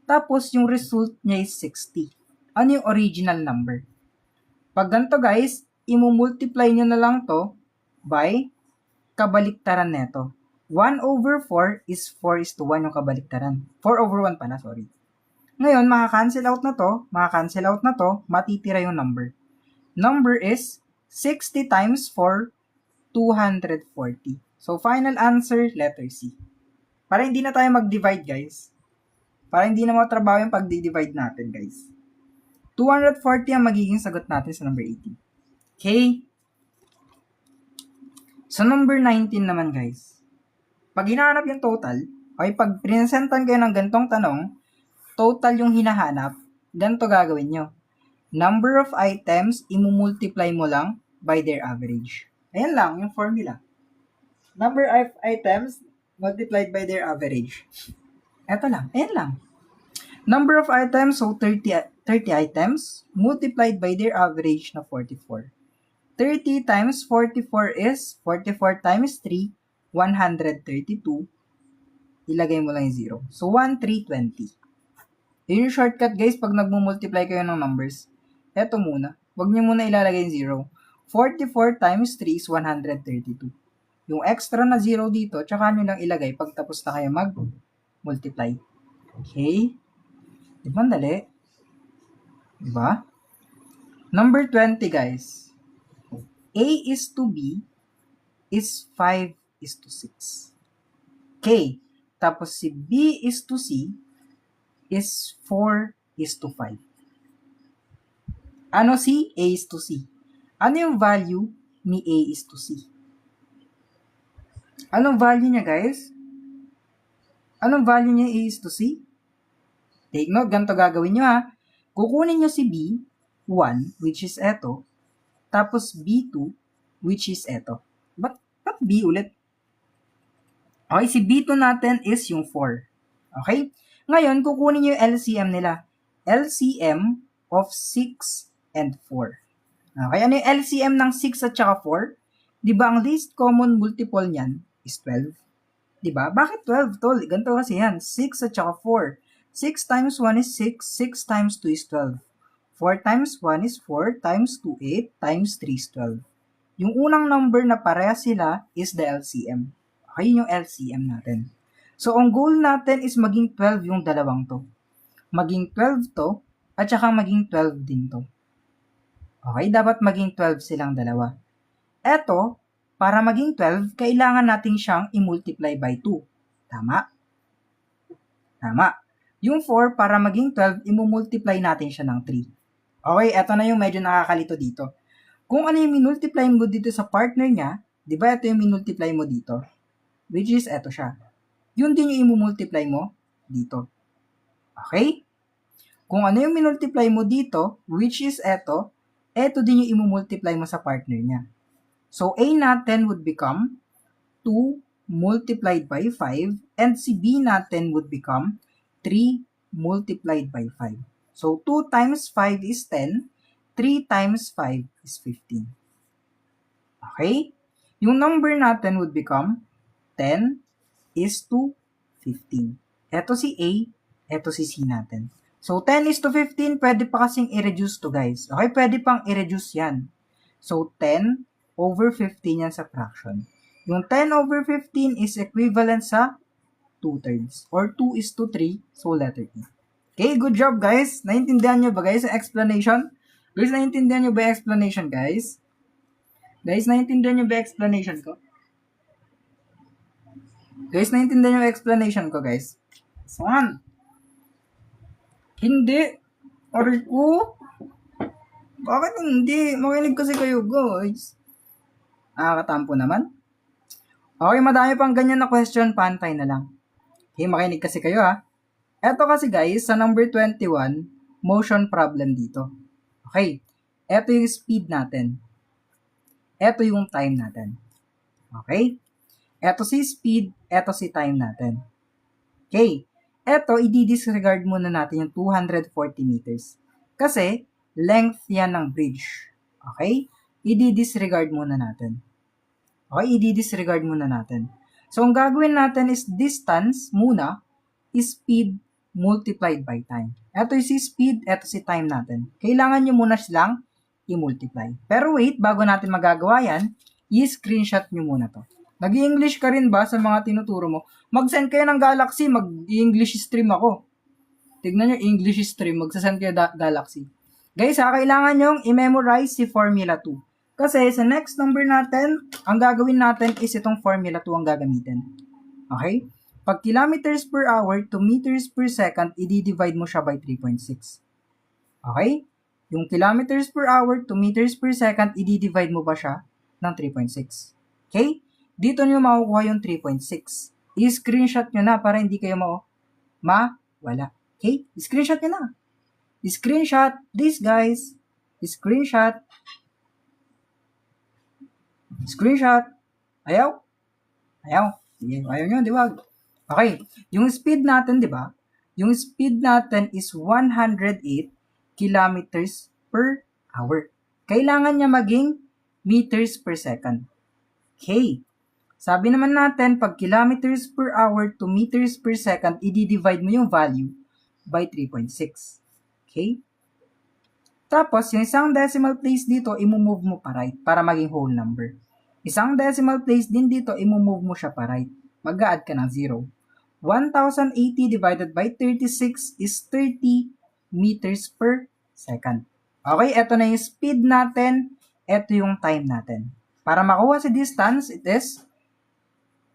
Tapos, yung result niya is 60. Ano yung original number? Pag ganito guys, imumultiply nyo na lang to by kabaliktaran neto. 1/4 is 4:1 yung kabaliktaran. 4/1 pala, sorry. Ngayon, makakancel out na to, matitira yung number. Number is 60 times 4, 240. So, final answer, letter C. Para hindi na tayo mag-divide, guys. Para hindi na matrabaho yung pag-divide natin, guys. 240 ang magiging sagot natin sa number 18. Okay? Sa number 19 naman, guys. Pag hinahanap yung total, okay, pag presentan kayo ng gantong tanong, total yung hinahanap, ganito gagawin nyo. Number of items, imumultiply mo lang by their average. Ayan lang, yung formula. Number of items multiplied by their average. Eto lang, ayan lang. Number of items, so 30 items, multiplied by their average na 44. 30 times 44 is 44 times 3, 132. Ilagay mo lang yung 0. So, 1,320. Yun yung shortcut guys pag nagmumultiply kayo ng numbers. Eto muna. Huwag nyo muna ilalagay yung 0. 44 times 3 is 132. Yung extra na 0 dito, tsaka nyo lang ilagay pag tapos na kayo mag-multiply. Okay? Diba ang dali? Diba? Number 20 guys. A is to B is 5:6. Okay. Tapos si B is to C is 4:5. Ano si A is to C? Ano yung value ni A is to C? Anong value niya, guys? Anong value niya A is to C? Take note, ganito gagawin nyo ha. Kukunin nyo si B1, which is eto, tapos B2, which is eto. Ba't B ulit? Okay, si B2 natin is yung 4. Okay? Ngayon, kukunin nyo yung LCM nila. LCM of 6 and 4. Okay, ano yung LCM ng 6 at saka 4? Diba, ang least common multiple niyan is 12. Diba? Bakit 12, tol? Ganito kasi yan. 6 at saka 4. 6 times 1 is 6. 6 times 2 is 12. 4 times 1 is 4. Times 2, 8. Times 3 is 12. Yung unang number na pareha sila is the LCM. Okay, yun yung LCM natin. So, ang goal natin is maging 12 yung dalawang to. Maging 12 to, at saka maging 12 din to. Okay, dapat maging 12 silang dalawa. Eto, para maging 12, kailangan natin siyang i-multiply by 2. Tama? Tama. Yung 4, para maging 12, imumultiply natin siya ng 3. Okay, eto na yung medyo nakakalito dito. Kung ano yung minultiply mo dito sa partner niya, di ba ito yung minultiply mo dito? Which is eto siya. Yun din yung imumultiply mo dito. Okay? Kung ano yung minultiply mo dito, which is eto din yung imumultiply mo sa partner niya. So, A natin would become 2 multiplied by 5, and si B natin would become 3 multiplied by 5. So, 2 times 5 is 10, 3 times 5 is 15. Okay? Yung number natin would become 10 is to 15. Ito si A, ito si C natin. So, 10 is to 15, pwede pa kasing i-reduce to, guys. Okay, pwede pang i-reduce yan. So, 10 over 15 yan sa fraction. Yung 10 over 15 is equivalent sa 2/3. Or 2 is to 3, so letter E. Okay, good job, guys. Naintindihan nyo ba, guys, ang explanation? Guys, naintindihan nyo ba yung explanation, guys? Guys, naintindihan nyo ba yung explanation ko? Guys, naintindihan nyo yung explanation ko, guys? Saan? Hindi. Aray ko? Bakit hindi? Makinig kasi kayo, guys. Nakakatampo naman. Okay, madami pang ganyan na question. Pantay na lang. Okay, makinig kasi kayo, ha. Eto kasi, guys, sa number 21, motion problem dito. Okay. Eto yung speed natin. Eto yung time natin. Okay? Eto si speed, eto si time natin. Okay. Eto, i-disregard muna natin yung 240 meters. Kasi, length yan ng bridge. Okay? I-disregard muna natin. Okay? I-disregard muna natin. So, ang gagawin natin is distance muna is speed multiplied by time. Eto yung si speed, eto si time natin. Kailangan nyo muna silang i-multiply. Pero wait, bago natin magagawa yan, i-screenshot nyo muna to. Nag-i-English ka rin ba sa mga tinuturo mo? Mag-send kayo ng Galaxy, mag-English stream ako. Tignan nyo, English stream, magsasend kayo Galaxy. Guys, kailangan nyo i-memorize si Formula 2. Kasi sa next number natin, ang gagawin natin is itong Formula 2 ang gagamitin. Okay? Pag kilometers per hour to meters per second, i-divide mo siya by 3.6. Okay? Yung kilometers per hour to meters per second, i-divide mo ba siya ng 3.6? Okay? Dito nyo makukuha yung 3.6. I-screenshot nyo na para hindi kayo mawala. Okay? I-screenshot nyo na. I-screenshot this, guys. I-screenshot. Screenshot. Ayaw? Ayaw. Sige, ayaw nyo, di ba? Okay. Yung speed natin, di ba? Yung speed natin is 108 kilometers per hour. Kailangan niya maging meters per second. Okay. Sabi naman natin, pag kilometers per hour to meters per second, i-divide mo yung value by 3.6. Okay? Tapos, yung isang decimal place dito, i-move mo pa right para maging whole number. Isang decimal place din dito, i-move mo siya pa right. Mag-a-add ka ng 0. 1080 divided by 36 is 30 meters per second. Okay, eto na yung speed natin, eto yung time natin. Para makuha si distance, it is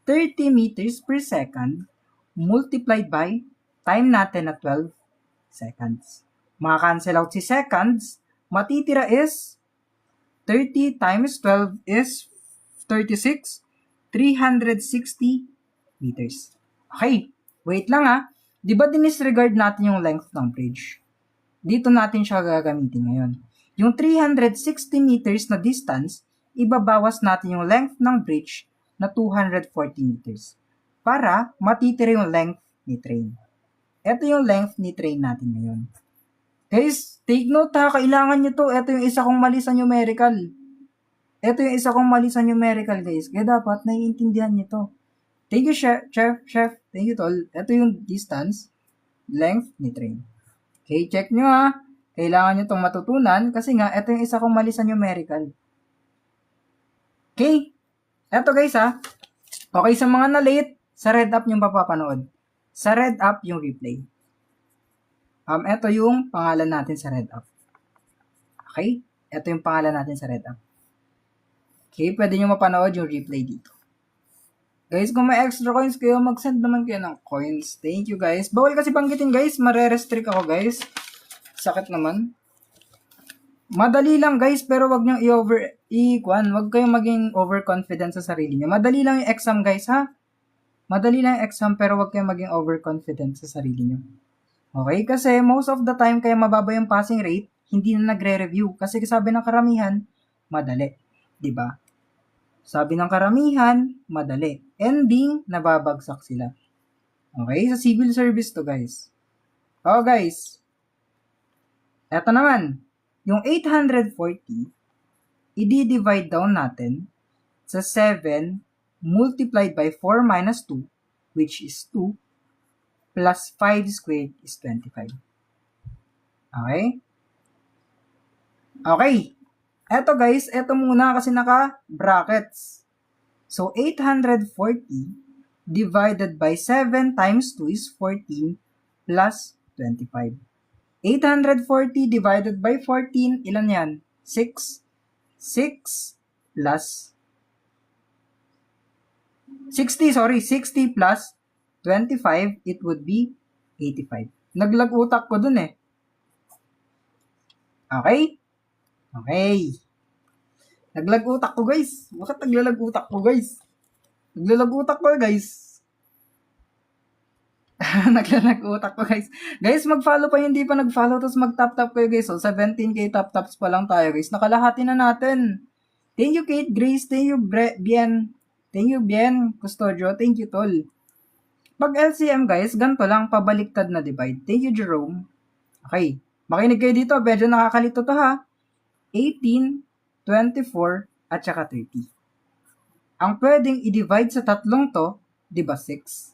30 meters per second multiplied by time natin na 12 seconds. Maka-cancel out si seconds, matitira is 30 times 12 is 36, 360 meters. Okay, wait lang ha. Di ba dinisregard natin yung length ng bridge? Dito natin siya gagamitin ngayon. Yung 360 meters na distance, ibabawas natin yung length ng bridge na 240 meters para matitira yung length ni train. Ito yung length ni train natin ngayon. Guys, take note ha, kailangan nyo to. Ito yung isa kong mali sa numerical. Ito yung isa kong mali sa numerical, guys. Kaya dapat naiintindihan nyo to. Thank you, chef. Thank you, tol. Ito yung distance, length ni train. Okay, check nyo ha. Kailangan nyo itong matutunan kasi nga, ito yung isa kong mali sa numerical. Okay. Eto guys ha. Okay, sa mga na-late, sa red up yung papapanood. Sa red up yung replay. Eto yung pangalan natin sa red up. Okay? Eto yung pangalan natin sa red up. Okay, pwede nyo mapanood yung replay dito. Guys, kung may extra coins kayo, mag-send naman kayo ng coins. Thank you, guys. Bawal kasi banggitin, guys. Mare-restrict ako, guys. Sakit naman. Madali lang, guys, pero wag niyong wag kayong maging overconfident sa sarili niyo. Madali lang yung exam, guys, ha? Madali lang yung exam, pero wag kayong maging overconfident sa sarili niyo. Okay? Kasi most of the time, kaya mababa yung passing rate, hindi na nagre-review. Kasi sabi ng karamihan, madali. 'Di ba? Sabi ng karamihan, madali. Ending, nababagsak sila. Okay? Sa civil service to, guys. Oh, guys. Eto naman. Yung 840, i-divide down natin sa 7 multiplied by 4 minus 2, which is 2, plus 5 squared is 25. Okay? Okay. Eto guys, eto muna kasi naka-brackets. So, 840 divided by 7 times 2 is 14 plus 25. 840 divided by 14, ilan yan? 6. 6 plus 60 plus 25, it would be 85. Naglag utak ko dun eh. Okay? Okay. Naglag utak ko, guys. Bakit naglalag utak ko, guys? Naglalag utak ko, guys. Naglalag utak ko, guys. Guys, mag-follow pa yung hindi pa nag-follow, tapos mag-tap-tap kayo, guys. So, 17k tap-taps pa lang tayo, guys. Nakalahati na natin. Thank you, Kate Grace. Thank you, Bien. Thank you, Bien. Custodio. Thank you, Tol. Pag LCM, guys, ganito lang, pabaliktad na divide. Thank you, Jerome. Okay. Makinig kayo dito. Medyo nakakalito to, ha. 18, 24, at saka 30. Ang pwedeng i-divide sa tatlong to, di ba 6?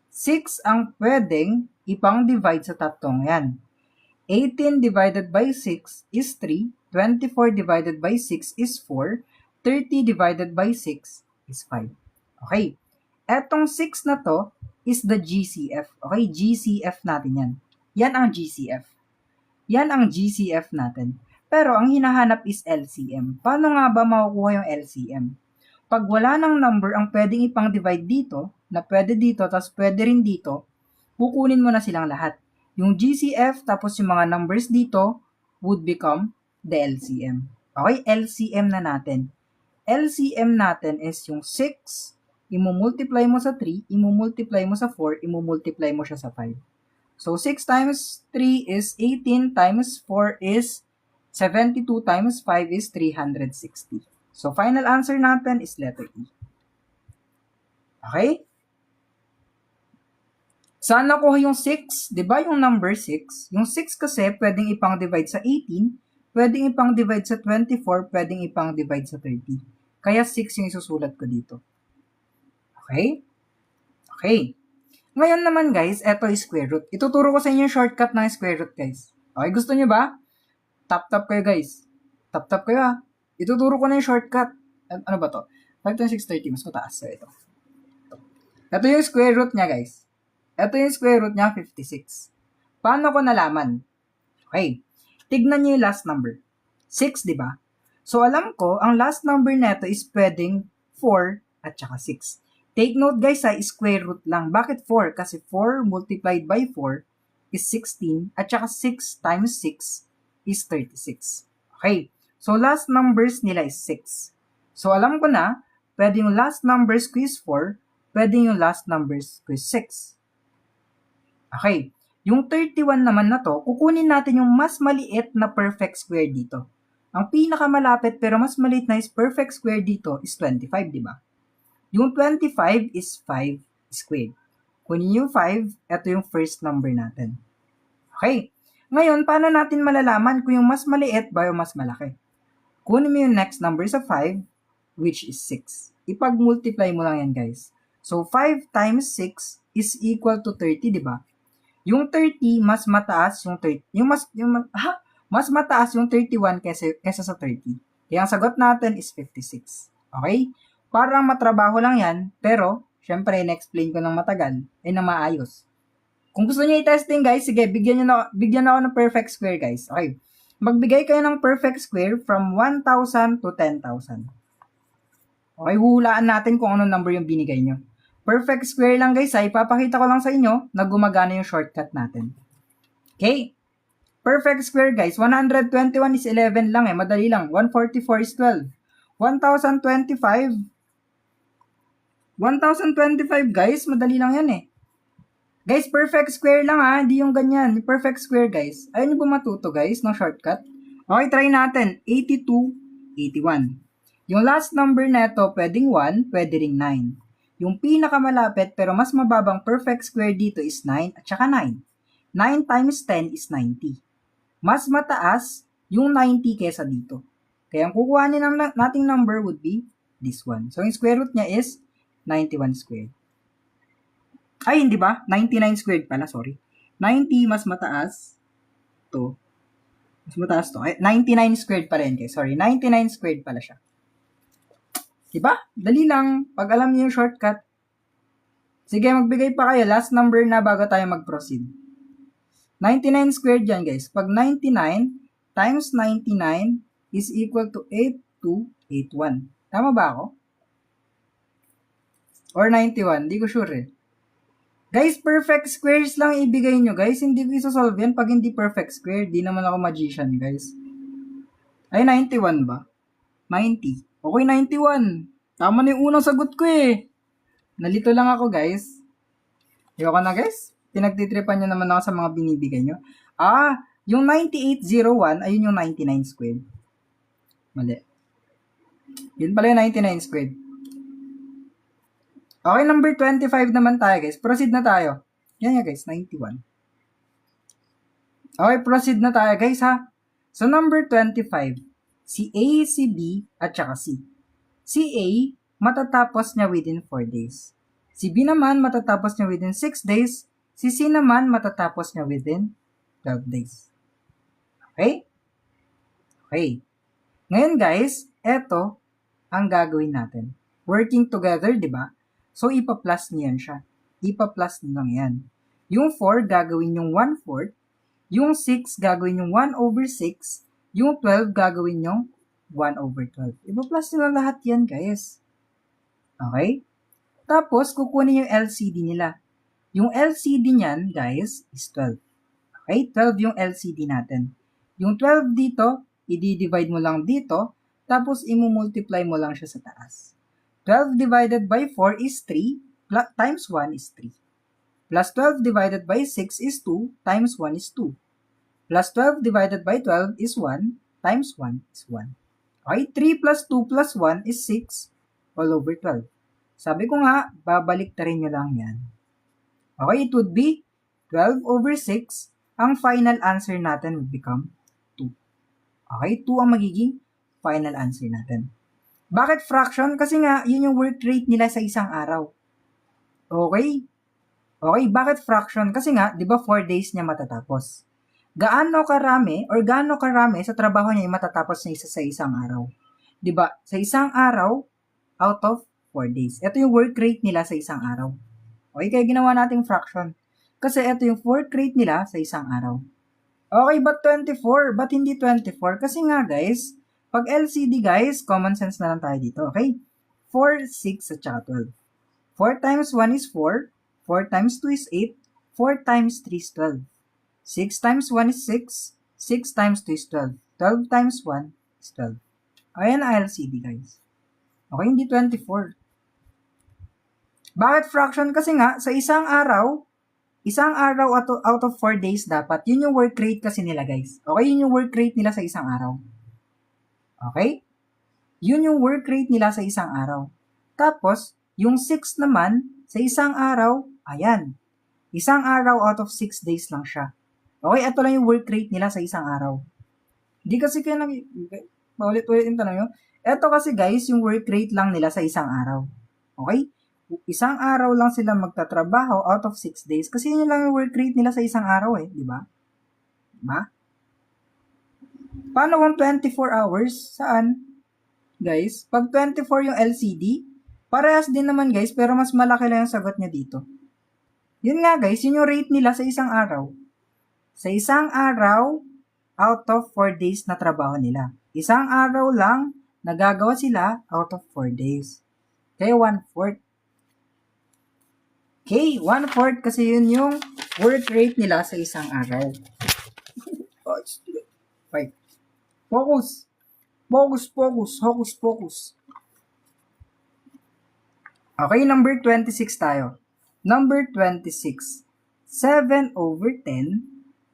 6 ang pwedeng ipang-divide sa tatlong yan. 18 divided by 6 is 3, 24 divided by 6 is 4, 30 divided by 6 is 5. Okay. Etong 6 na to is the GCF. Okay, GCF natin yan. Yan ang GCF. Yan ang GCF natin. Pero ang hinahanap is LCM. Paano nga ba makukuha yung LCM? Pag wala ng number ang pwedeng ipang-divide dito, na pwede dito, tapos pwede rin dito, kukunin mo na silang lahat. Yung GCF, tapos yung mga numbers dito, would become the LCM. Okay, LCM na natin. LCM natin is yung 6, imumultiply mo sa 3, imumultiply mo sa 4, imumultiply mo siya sa 5. So, 6 times 3 is 18, times 4 is 72, times 5 is 360. So, final answer natin is letter E. Okay? Saan nakuha yung 6? Diba yung number 6? Yung 6 kasi pwedeng ipang-divide sa 18, pwedeng ipang-divide sa 24, pwedeng ipang-divide sa 30. Kaya 6 yung isusulat ko dito. Okay? Okay. Ngayon naman guys, eto is square root. Ituturo ko sa inyo yung shortcut ng square root guys. Okay, gusto nyo ba? Tap-tap kayo guys. Tap-tap kayo ha. Ituturo ko na yung shortcut. Ano ba to? 5 times 6, 30. Mas mataas. So, ito. Ito yung square root niya guys. Ito yung square root niya, 56. Paano ko nalaman? Okay. Tignan niyo yung last number. 6, di ba? So, alam ko, ang last number neto is pwedeng 4 at saka 6. Take note guys ha, square root lang. Bakit 4? Kasi 4 multiplied by 4 is 16 at saka 6 times 6 is 36. Okay. So, last numbers nila is 6. So, alam ko na, pwede yung last numbers ko is 4, pwede yung last numbers ko is 6. Okay. Yung 31 naman na to, kukunin natin yung mas maliit na perfect square dito. Ang pinakamalapit pero mas maliit na is perfect square dito is 25, di ba? Yung 25 is 5 squared. Kunin yung 5, ito yung first number natin. Okay. Ngayon, paano natin malalaman kung yung mas maliit ba yung mas malaki? Kunin mo yung next number sa 5, which is 6. Ipag-multiply mo lang yan, guys. So, 5 times 6 is equal to 30, di ba? Yung 30, mas mataas yung 30. Mas mataas yung 31 kesa sa 30. Kaya ang sagot natin is 56. Okay? Parang matrabaho lang yan, pero, syempre, na-explain ko ng matagal, ay na maayos. Kung gusto niyo i-testing, guys, sige, bigyan ako ng perfect square, guys. Okay. Magbigay kayo ng perfect square from 1,000 to 10,000. Okay, huhulaan natin kung anong number yung binigay nyo. Perfect square lang guys, ay ipapakita ko lang sa inyo na gumagana yung shortcut natin. Okay? Perfect square guys, 121 is 11 lang madali lang. 144 is 12. 1025 guys, madali lang yan Guys, perfect square lang hindi yung ganyan. Perfect square guys. Ayun yung matuto guys ng shortcut. Okay, try natin. 82, 81. Yung last number na ito, pwedeng 1, pwede ring 9. Yung pinakamalapit pero mas mababang perfect square dito is 9 at saka 9. 9 times 10 is 90. Mas mataas yung 90 kesa dito. Kaya ang kukuhanin nating number would be this one. So, yung square root niya is 91 squared. Ay, hindi ba? 99 squared pala, sorry. 90 mas mataas to. Mas mataas to. Ay, 99 squared pa rin. Sorry, 99 squared pala siya. Diba? Dali lang. Pag alam niyo yung shortcut. Sige, magbigay pa kayo. Last number na bago tayo mag-proceed. 99 squared yan, guys. Pag 99 times 99 is equal to 8281. Tama ba ako? Or 91? Di ko sure Guys, perfect squares lang ibigay nyo, guys. Hindi ko isa-solve yan pag hindi perfect square. Di naman ako magician, guys. Ay, 91 ba? 90. Okay, 91. Tama na yung unang sagot ko Nalito lang ako, guys. Ayoko na, guys. Pinagtitripan nyo naman ako sa mga binibigay nyo. Yung 9801, ayun yung 99 squared. Mali. Yun pala yung 99 squared. Okay, number 25 naman tayo, guys. Proceed na tayo. Yan guys, 91. Okay, proceed na tayo, guys, ha? So, number 25. Si A, si B, at saka C. Si A, matatapos niya within 4 days. Si B naman, matatapos niya within 6 days. Si C naman, matatapos niya within 12 days. Okay? Okay. Ngayon, guys, eto ang gagawin natin. Working together, di ba? So, ipa-plus niyan siya. Ipa-plus niyo lang yan. Yung 4, gagawin yung 1/4. Yung 6, gagawin yung 1/6. Yung 12, gagawin yung 1/12. Ipa-plus niyo lang lahat yan, guys. Okay? Tapos, kukunin yung LCD nila. Yung LCD niyan, guys, is 12. Okay? 12 yung LCD natin. Yung 12 dito, i-divide mo lang dito, tapos i-multiply mo lang siya sa taas. 12 divided by 4 is 3, times 1 is 3. Plus 12 divided by 6 is 2, times 1 is 2. Plus 12 divided by 12 is 1, times 1 is 1. Okay, 3 plus 2 plus 1 is 6, all over 12. Sabi ko nga, babalik ta rin nyo lang yan. Okay, it would be 12/6. Ang final answer natin would become 2. Okay, 2 ang magiging final answer natin. Bakit fraction? Kasi nga, yun yung work rate nila sa isang araw. Okay? Okay, bakit fraction? Kasi nga, di ba 4 days niya matatapos? Gaano karami sa trabaho niya yung matatapos niya sa isang araw? Di ba? Sa isang araw, out of 4 days. Ito yung work rate nila sa isang araw. Okay, kaya ginawa nating fraction. Kasi ito yung work rate nila sa isang araw. Okay, but 24? But hindi 24? Kasi nga guys, pag LCD guys, common sense na lang tayo dito, okay? 4, 6, at saka 12. 4 times 1 is 4. 4 times 2 is 8. 4 times 3 is 12. 6 times 1 is 6. 6 times 2 is 12. 12 times 1 is 12. Ayan ang LCD guys. Okay, hindi 24. Bakit fraction? Kasi nga, sa isang araw out of 4 days dapat. Yun yung work rate kasi nila, guys. Okay, yun yung work rate nila sa isang araw. Okay? Yun yung work rate nila sa isang araw. Tapos, yung 6 naman, sa isang araw, ayan. Isang araw out of 6 days lang siya. Okay, ito lang yung work rate nila sa isang araw. Di kasi kayo paulit-ulit yung tanong nyo. Ito kasi, guys, yung work rate lang nila sa isang araw. Okay? Isang araw lang sila magtatrabaho out of 6 days kasi yun lang yung work rate nila sa isang araw di ba? Diba? Paano kung 24 hours? Saan? Guys, pag 24 yung LCD, parehas din naman guys, pero mas malaki lang yung sagot niya dito. Yun nga guys, yun yung rate nila sa isang araw. Sa isang araw, out of 4 days na trabaho nila. Isang araw lang, nagagawa sila out of 4 days. Kaya 1/4. Okay, 1/4 kasi yun yung work rate nila sa isang araw. Wait. Focus. Focus, focus. Hocus, focus. Okay, number 26 tayo. Number 26. 7/10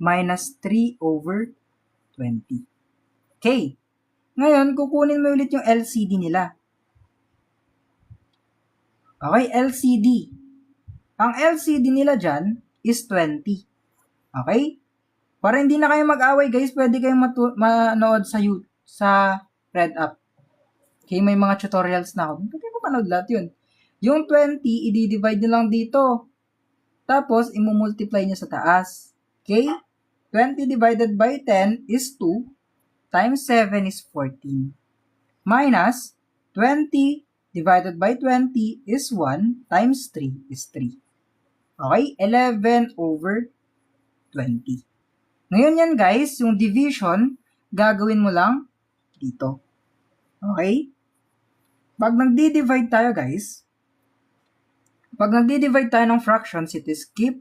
minus 3/20. Okay. Ngayon, kukunin mo ulit yung LCD nila. Okay, LCD. Ang LCD nila dyan is 20. Okay? Para hindi na kayo mag-away, guys, pwede kayong manood sa Red App. Okay, may mga tutorials na ako. Pwede mo manood lahat yun. Yung 20, i-divide nyo lang dito. Tapos, imumultiply nyo sa taas. Okay? 20 divided by 10 is 2. Times 7 is 14. Minus 20 divided by 20 is 1. Times 3 is 3. Okay? 11/20. Ngayon yan guys, yung division, gagawin mo lang dito. Okay? Pag nagdi-divide tayo guys, ng fractions, it is keep,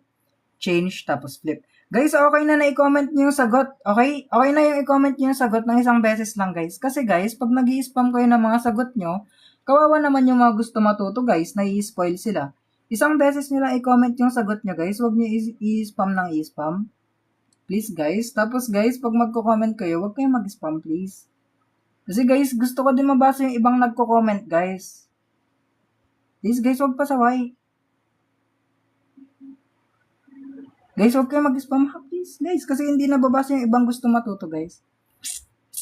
change, tapos flip. Guys, okay na i-comment nyo yung sagot. Okay? Okay na yung i-comment nyo yung sagot ng isang beses lang guys. Kasi guys, pag nag-i-spam kayo ng mga sagot nyo, kawawa naman yung mga gusto matuto guys, nai-spoil sila. Isang beses nyo lang i-comment yung sagot nyo guys, huwag nyo i-spam ng i-spam. Please guys. Tapos guys, pag magko-comment kayo, huwag kayong mag-spam please. Kasi guys, gusto ko din mabasa yung ibang nagko-comment guys. Please guys, huwag pasaway. Guys, huwag kayong mag-spam ha, please. Guys, kasi hindi nababasa yung ibang gusto matuto guys.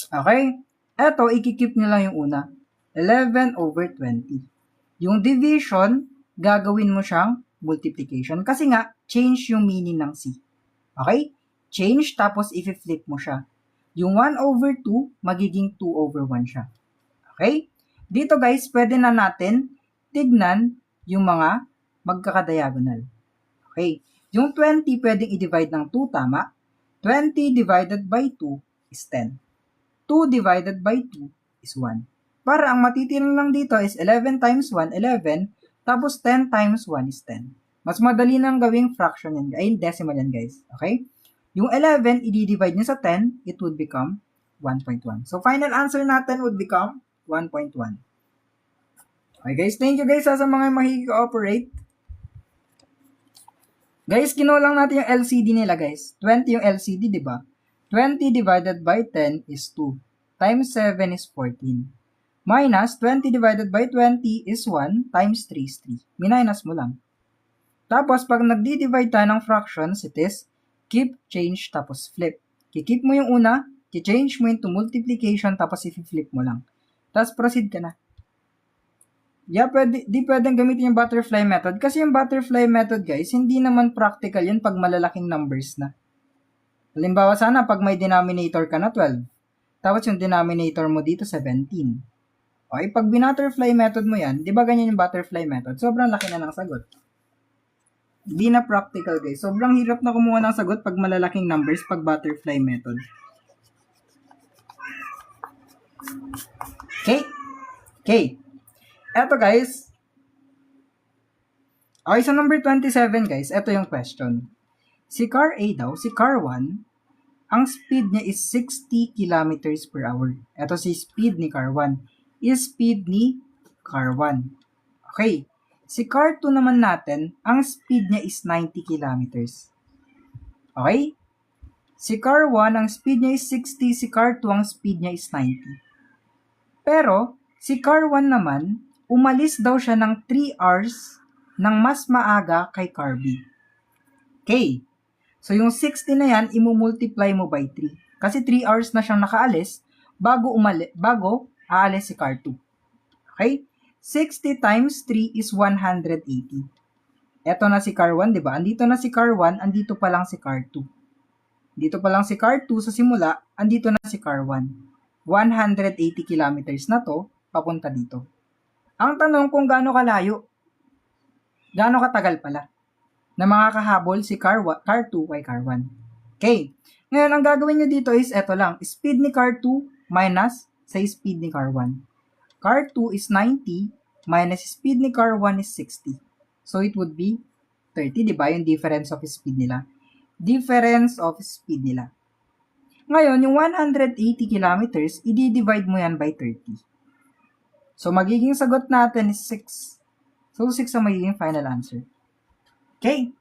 Okay? Eto, ikikip nyo lang yung una. 11/20. Yung division, gagawin mo siyang multiplication. Kasi nga, change yung meaning ng C. Okay? Change, tapos i-flip mo siya. Yung 1/2, magiging 2/1 siya. Okay? Dito guys, pwede na natin tignan yung mga magkakadiagonal. Okay? Yung 20, pwedeng i-divide ng 2, tama? 20 divided by 2 is 10. 2 divided by 2 is 1. Para ang matitira lang dito is 11 times 1, 11. Tapos 10 times 1 is 10. Mas madali nang gawing fraction yan. Ay, decimal yan guys. Okay? Yung 11, i-divide nyo sa 10, it would become 1.1. So, final answer natin would become 1.1. Okay guys, thank you guys sa mga makikooperate. Guys, kinuha lang natin yung LCD nila guys. 20 yung LCD, di ba? 20 divided by 10 is 2. Times 7 is 14. Minus 20 divided by 20 is 1. Times 3 is 3. Minus mo lang. Tapos, pag nagdi-divide tayo ng fractions, it is keep, change, tapos flip. Kikip mo yung una, ki-change mo into multiplication, tapos i-flip mo lang. Tapos proceed ka na. Yeah, di pwedeng gamitin yung butterfly method. Kasi yung butterfly method, guys, hindi naman practical yun pag malalaking numbers na. Halimbawa sana, pag may denominator ka na 12. Tapos yung denominator mo dito, 17. Okay, pag binutterfly method mo yan, di ba ganyan yung butterfly method? Sobrang laki na ng sagot. Di na practical guys. Sobrang hirap na kumuha ng sagot pag malalaking numbers pag butterfly method. Okay? Okay. Eto guys. Okay, so number 27 guys. Eto yung question. Si car A daw, si car 1, ang speed niya is 60 kilometers per hour. Eto si speed ni car 1. Is speed ni car 1. Okay. Si car 2 naman natin, ang speed niya is 90 kilometers. Okay? Si car 1, ang speed niya is 60. Si car 2, ang speed niya is 90. Pero, si car 1 naman, umalis daw siya ng 3 hours ng mas maaga kay car B. Okay. So, yung 60 na yan, imumultiply mo by 3. Kasi 3 hours na siyang nakaalis bago aalis si car 2. Okay? 60 times 3 is 180. Eto na si car 1, di ba? Andito na si car 1, andito pa lang si car 2. Dito pa lang si car 2 sa simula, andito na si car 1. 180 kilometers na to, papunta dito. Ang tanong kung gaano kalayo, gaano katagal pala, na makakahabol si car 2 kay car 1. Okay. Ngayon, ang gagawin nyo dito is eto lang, speed ni car 2 minus sa speed ni car 1. Car 2 is 90, minus speed ni car 1 is 60. So, it would be 30, di ba? Yung difference of speed nila. Difference of speed nila. Ngayon, yung 180 kilometers, i-divide mo yan by 30. So, magiging sagot natin is 6. So, 6 ang magiging final answer. Okay?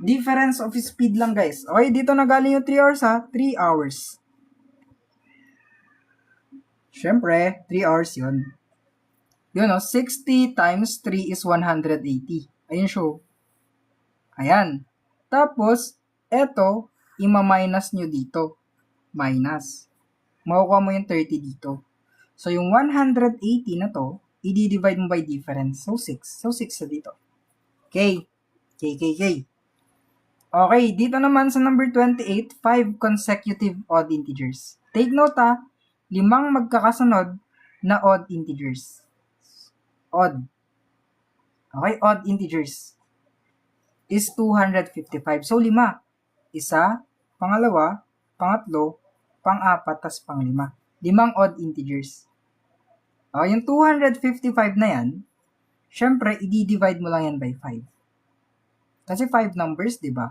Difference of speed lang, guys. Okay, dito na galing yung 3 hours, ha? 3 hours. Siyempre, 3 hours yun. Yun, no? 60 times 3 is 180. Ayun, show. Ayan. Tapos, eto, ima-minus nyo dito. Minus. Makukuha mo yung 30 dito. So, yung 180 na to, i-divide mo by difference. So, 6. So, 6 sa dito. Okay. Okay. Okay, dito naman sa number 28, 5 consecutive odd integers. Take note, 5 magkakasunod na odd integers. Odd. Okay, odd integers is 255. So, 5. Isa, pangalawa, pangatlo, pang-apat, tas pang-5. 5 odd integers. Okay, yung 255 na yan, syempre, i-divide mo lang yan by 5. Kasi 5 numbers, di ba?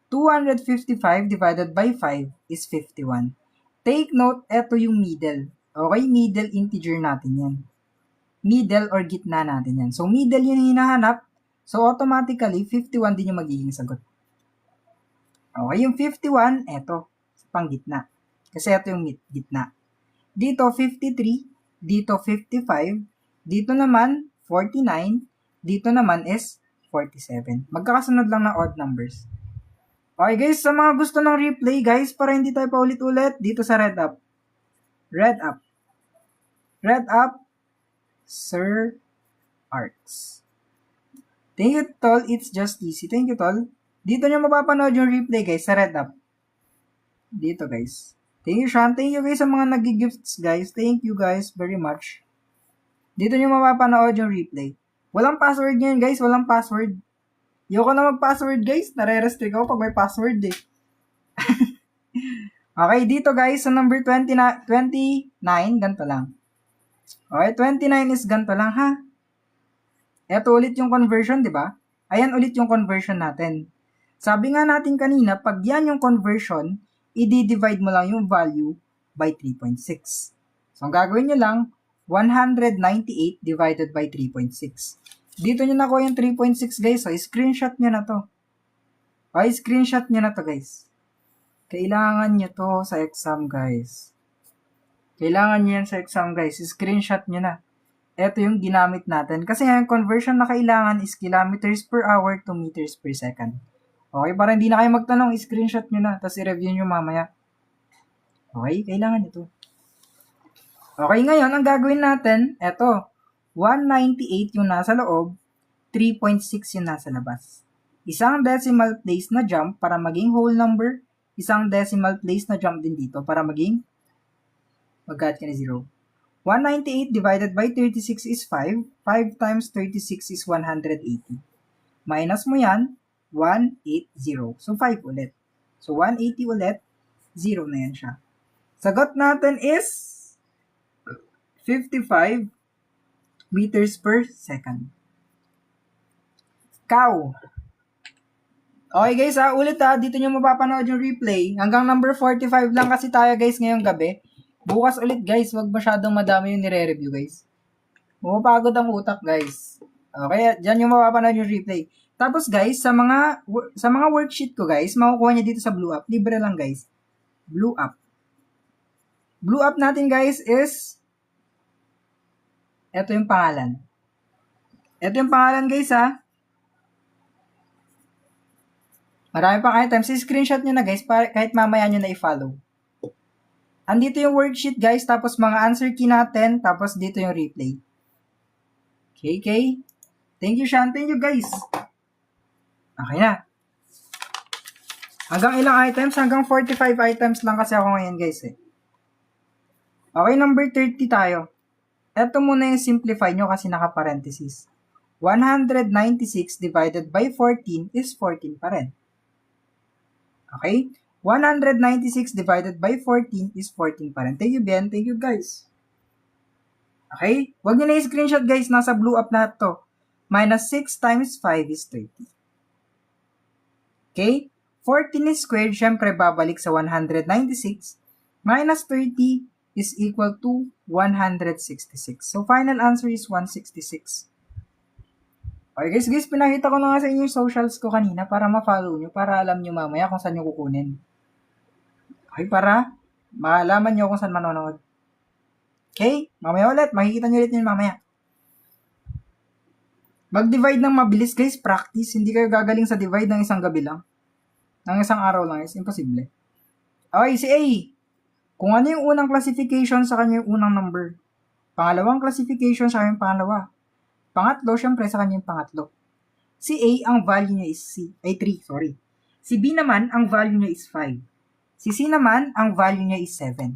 255 divided by 5 is 51. Take note, eto yung middle. Okay, middle integer natin yan. Middle or gitna natin yan. So, middle yun hinahanap. So, automatically, 51 din yung magiging sagot. Okay, yung 51, eto, pang gitna. Kasi eto yung gitna. Dito, 53. Dito, 55. Dito naman, 49. Dito naman is 47. Magkakasunod lang na odd numbers. Okay guys, sa mga gusto ng replay guys, para hindi tayo paulit-ulit, dito sa Red Up. Red Up. Red Up, Sir Arts. Thank you, Tol. It's just easy. Thank you, Tol. Dito nyo mapapanood yung replay guys, sa Red Up. Dito guys. Thank you, Sean. Thank you guys sa mga nag-gifts guys. Thank you guys very much. Dito nyo mapapanood yung replay. Walang password ngayon guys, walang password. Ayoko na mag-password guys, nare-restrict ako pag may password eh. Okay, dito guys, sa number 29, ganito lang. Okay, 29 is ganito lang ha. Ito ulit yung conversion, di ba? Ayan ulit yung conversion natin. Sabi nga natin kanina, pag yan yung conversion, i-divide mo lang yung value by 3.6. So, ang gagawin nyo lang, 198 divided by 3.6. Dito nyo nakuha yung 3.6 guys. So, screenshot nyo na to. Okay, screenshot nyo na to guys. Kailangan nyo to sa exam guys. Kailangan nyo yan sa exam guys. Screenshot nyo na. Ito yung ginamit natin. Kasi yung conversion na kailangan is kilometers per hour to meters per second. Okay, para hindi na kayo magtanong, screenshot nyo na. Tapos i-review nyo mamaya. Okay, kailangan nyo to. Okay, ngayon, ang gagawin natin, eto. 198 yung nasa loob, 3.6 yung nasa labas. Isang decimal place na jump para maging whole number, isang decimal place na jump din dito para maging mag-add ka na 0. 198 divided by 36 is 5. 5 times 36 is 180. Minus mo yan, 180. So, 5 ulit. So, 180 ulit, 0 na yan siya. Sagot natin is 55 meters per second. Cow. Okay guys, ulit dito nyo mapapanood yung replay. Hanggang number 45 lang kasi tayo guys ngayong gabi. Bukas ulit guys, wag masyadong madami yung nire-review guys. Pumapagod ang utak guys. Okay, dyan yung mapapanood yung replay. Tapos guys, sa mga worksheet ko guys, makukuha nyo dito sa Blue Up. Libre lang guys. Blue Up. Blue Up natin guys is ito yung pangalan. Ito yung pangalan guys Marami pang items. I-screenshot nyo na guys para kahit mamaya nyo na i-follow. Andito yung worksheet guys, tapos mga answer key natin, tapos dito yung replay. Okay. Thank you Sean. Thank you guys. Okay na. Hanggang ilang items? Hanggang 45 items lang kasi ako ngayon guys eh. Okay, number 30 tayo. Ito muna yung simplify nyo kasi naka-parenthesis. 196 divided by 14 is 14 pa rin. Okay? 196 divided by 14 is 14 pa rin. Thank you, Ben. Thank you, guys. Okay? Huwag nyo na i-screenshot guys, nasa blue up lahat to. Minus 6 times 5 is 30. Okay? 14 squared, syempre babalik sa 196. Minus 30 is equal to 166. So, final answer is 166. Okay guys, pinakita ko na nga sa inyo yung socials ko kanina para ma-follow nyo, para alam nyo mamaya kung saan nyo kukunin. Okay, para malaman nyo kung saan manonood. Okay, mamaya ulit, makikita nyo ulit yun mamaya. Mag-divide ng mabilis guys, practice. Hindi kayo gagaling sa divide ng isang gabi lang. Ng isang araw lang is imposible. Okay, si A. Kung ano yung unang classification sa kanya yung unang number. Pangalawang classification sa kanya yung pangalawa. Pangatlo, syempre sa kanya yung pangatlo. Si A, ang value niya is 3, sorry. Si B naman, ang value niya is 5. Si C naman, ang value niya is 7.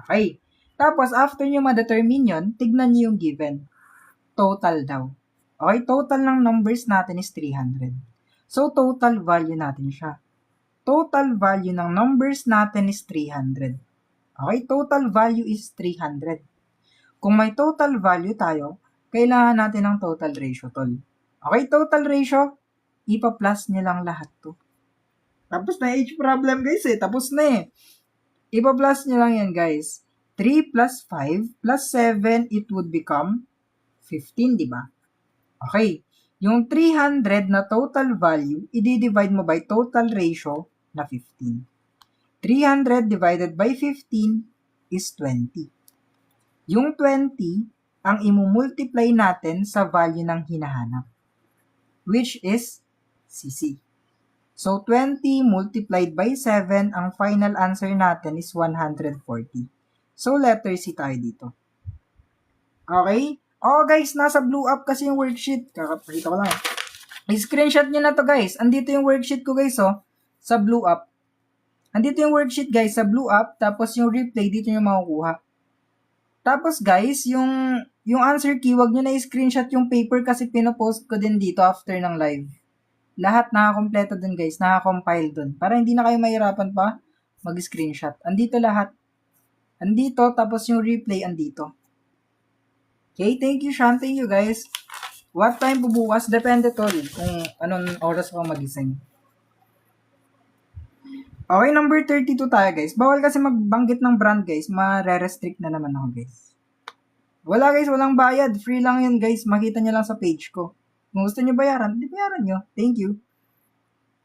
Okay. Tapos, after nyo ma-determine yun, tignan nyo yung given. Total daw. Okay, total ng numbers natin is 300. So, total value natin siya. Total value ng numbers natin is 300. Okay, total value is 300. Kung may total value tayo, kailangan natin ng total ratio, tol. Okay, total ratio, ipa-plus nyo lang lahat to. Tapos na H problem, guys, eh. Tapos na eh. Ipa-plus nyo lang yan, guys. 3 plus 5 plus 7, it would become 15, di ba? Okay. Yung 300 na total value, i-divide mo by total ratio na 15. 300 divided by 15 is 20. Yung 20, ang imumultiply natin sa value ng hinahanap, which is CC. So, 20 multiplied by 7, ang final answer natin is 140. So, letter C tayo dito. Okay? Oh, guys, nasa blue up kasi yung worksheet. Kakapakita ko lang. I-screenshot nyo na to, guys. Andito yung worksheet ko, guys, oh. Sa blue up. Andito yung worksheet, guys, sa blue up. Tapos yung replay, dito nyo makukuha. Tapos guys, yung answer key, wag nyo na i-screenshot yung paper kasi pinopost ko din dito after ng live. Lahat nakakompleto dun guys, nakakompile dun. Para hindi na kayo mahirapan pa mag-screenshot. Andito lahat. Andito, tapos yung replay andito. Okay, thank you Sean, thank you guys. What time po bukas? Depende tol kung anong oras ko magising. Okay, number 32 tayo guys. Bawal kasi magbanggit ng brand guys. Ma-restrict na naman ako guys. Wala guys, walang bayad. Free lang yun guys. Makita nyo lang sa page ko. Kung gusto nyo bayaran, di bayaran nyo. Thank you.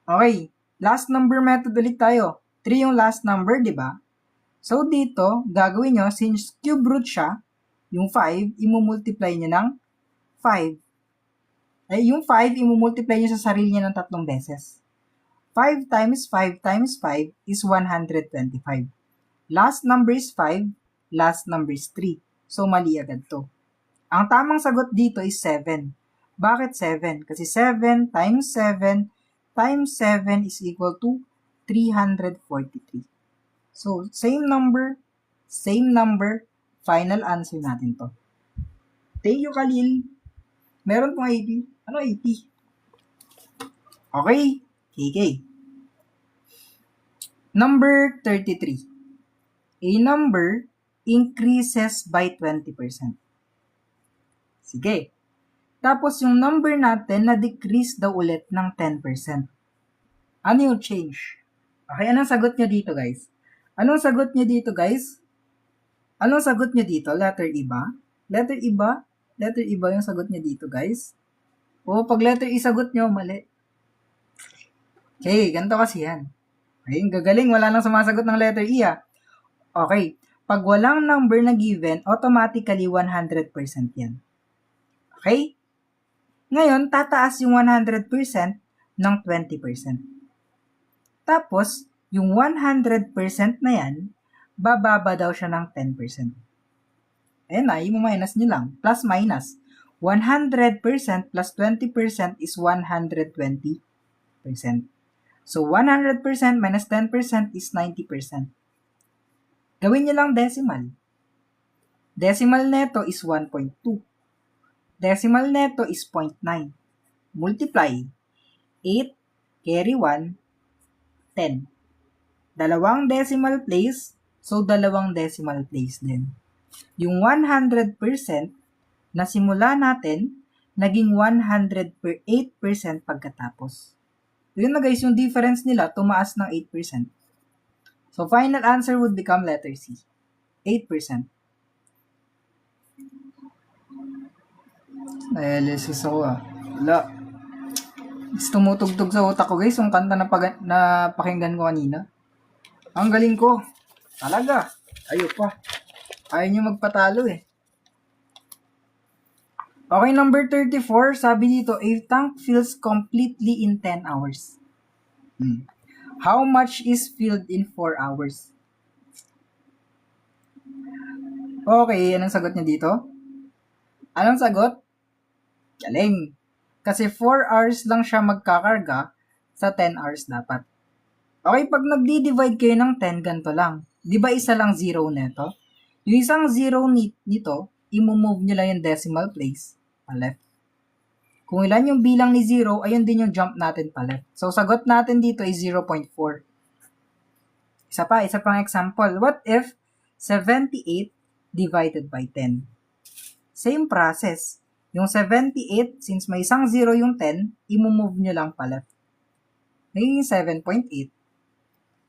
Okay, last number method ulit tayo. 3 yung last number, di ba? So dito, gagawin nyo, since cube root siya, yung 5, imumultiply nyo ng 5. Ay, yung 5, imumultiply nyo sa sarili nyo ng 3 beses. 5 times 5 times 5 is 125. Last number is 5, last number is 3. So, mali agad to. Ang tamang sagot dito is 7. Bakit 7? Kasi 7 times 7 times 7 is equal to 343. So, same number, final answer natin to. Thank you, Khalil. Meron pong 80. Ano 80? Okay. KK. Number 33. A number increases by 20%. Sige. Tapos yung number natin na-decrease daw ulit ng 10%. Ano yung change? Okay, anong sagot nyo dito guys? Anong sagot nyo dito guys? Anong sagot nyo dito? Letter E ba? Letter E ba? Letter E ba yung sagot nyo dito guys? O pag letter E sagot nyo, mali. Okay, ganito kasi yan. Okay, gagaling, wala nang sumasagot ng letter E ah. Okay, pag walang number na given, automatically 100% yan. Okay? Ngayon, tataas yung 100% ng 20%. Tapos, yung 100% na yan, bababa daw siya ng 10%. Ayan na, yung minus nyo lang. Plus minus. 100% plus 20% is 120%. So, 100% minus 10% is 90%. Gawin nyo lang decimal. Decimal neto is 1.2. Decimal neto is 0.9. Multiply. 8, carry 1, 10. Dalawang decimal place, so dalawang decimal place din. Yung 100% na simula natin, naging 108% pagkatapos. Yun na guys, yung difference nila, tumaas ng 8%. So, final answer would become letter C. 8%. Dialysis ako Wala. Tumutugtog sa utak ko guys, yung kanta na pakinggan ko kanina. Ang galing ko. Talaga. Ayaw pa. Ayaw nyo magpatalo eh. Okay, number 34, sabi dito, a tank fills completely in 10 hours. How much is filled in 4 hours? Okay, anong sagot niya dito? Anong sagot? Galing. Kasi 4 hours lang siya magkakarga sa 10 hours dapat. Okay, pag nagdi-divide kayo ng 10, ganito lang. Di ba isa lang zero neto? Yung isang zero nito, i-move nyo lang yung decimal place pa left. Kung ilan yung bilang ni 0, ayun din yung jump natin pa left. So, sagot natin dito is 0.4. Isa pang example. What if 78 divided by 10? Same process. Yung 78, since may isang 0 yung 10, i-move nyo lang pa left. Magiging 7.8.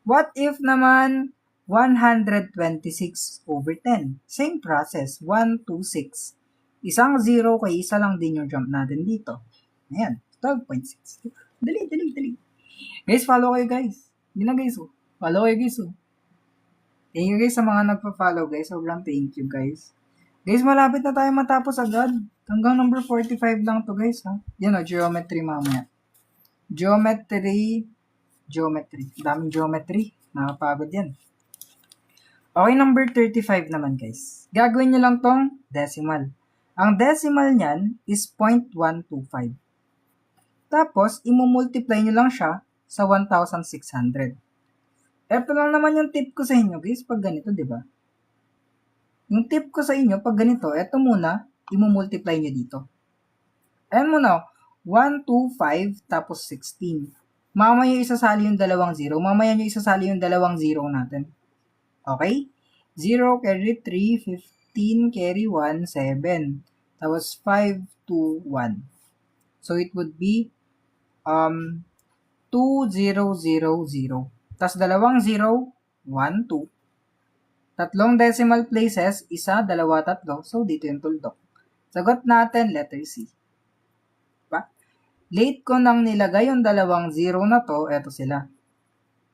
What if naman 126 over 10? Same process. 1, 2, 6. Isang 0 kaya isa lang din yung jump natin dito. Ayan. 12.6. Dali. Guys, follow kayo guys. Hindi na guys. Follow kayo guys. Thank you guys sa mga nagpa-follow guys. Sobrang thank you guys. Guys, malapit na tayo matapos agad. Hanggang number 45 lang to guys. Yan geometry mamaya. Geometry. Daming geometry. Nakapagod yan. Okay, number 35 naman guys. Gagawin nyo lang tong decimal. Ang decimal niyan is 0.125. Tapos, imumultiply nyo lang siya sa 1,600. Ito lang naman yung tip ko sa inyo guys pag ganito, di ba? Yung tip ko sa inyo pag ganito, ito muna, imumultiply nyo dito. Ayan muna, 125 tapos 16. Mamaya isasali yung dalawang 0. Mamaya nyo isasali yung dalawang 0 natin. Okay? 0 carry 3, 15 carry 1, 7. Tapos 5, 2, 1. So it would be 2, 0, 0, 0. Tapos dalawang 0, 1, 2. Tatlong decimal places, isa, dalawa, tatlo. So dito yung tuldok. Sagot natin, letter C. Late ko nang nilagay yung dalawang 0 na to, eto sila.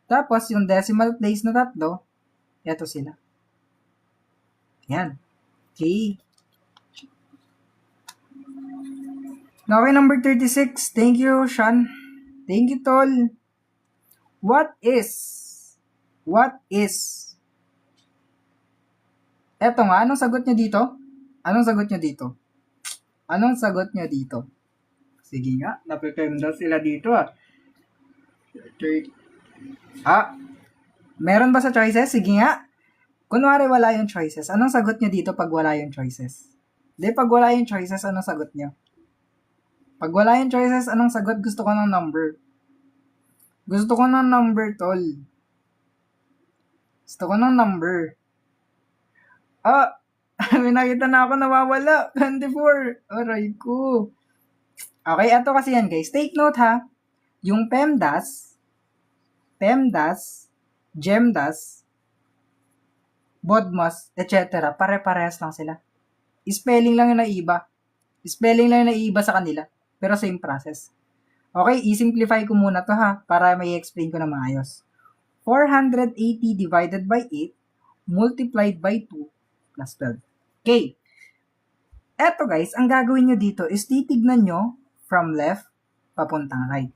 Tapos, yung decimal place na tatlo, eto sila. Yan. Okay. Okay, number 36. Thank you, Sean. Thank you, Tol. What is? Eto nga, anong sagot nyo dito? Anong sagot nyo dito? Sige nga, napipemda sila dito meron ba sa choices? Sige nga. Kunwari wala yung choices. Anong sagot nyo dito pag wala yung choices? Pag wala yung choices, anong sagot nyo? Pag wala yung choices, anong sagot? Gusto ko ng number. Tol. Gusto ko ng number. May nakita na ako nawawala. 24. Aray ko. Okay, ito kasi yan guys. Take note yung PEMDAS, GEMDAS, BODMAS, etc. Pare-parehas lang sila. Spelling lang yung naiiba sa kanila. Pero same process. Okay, i-simplify ko muna to para may explain ko na maayos. 480 divided by 8 multiplied by 2 plus 12. Okay. Eto guys, ang gagawin nyo dito is titignan nyo from left papuntang right.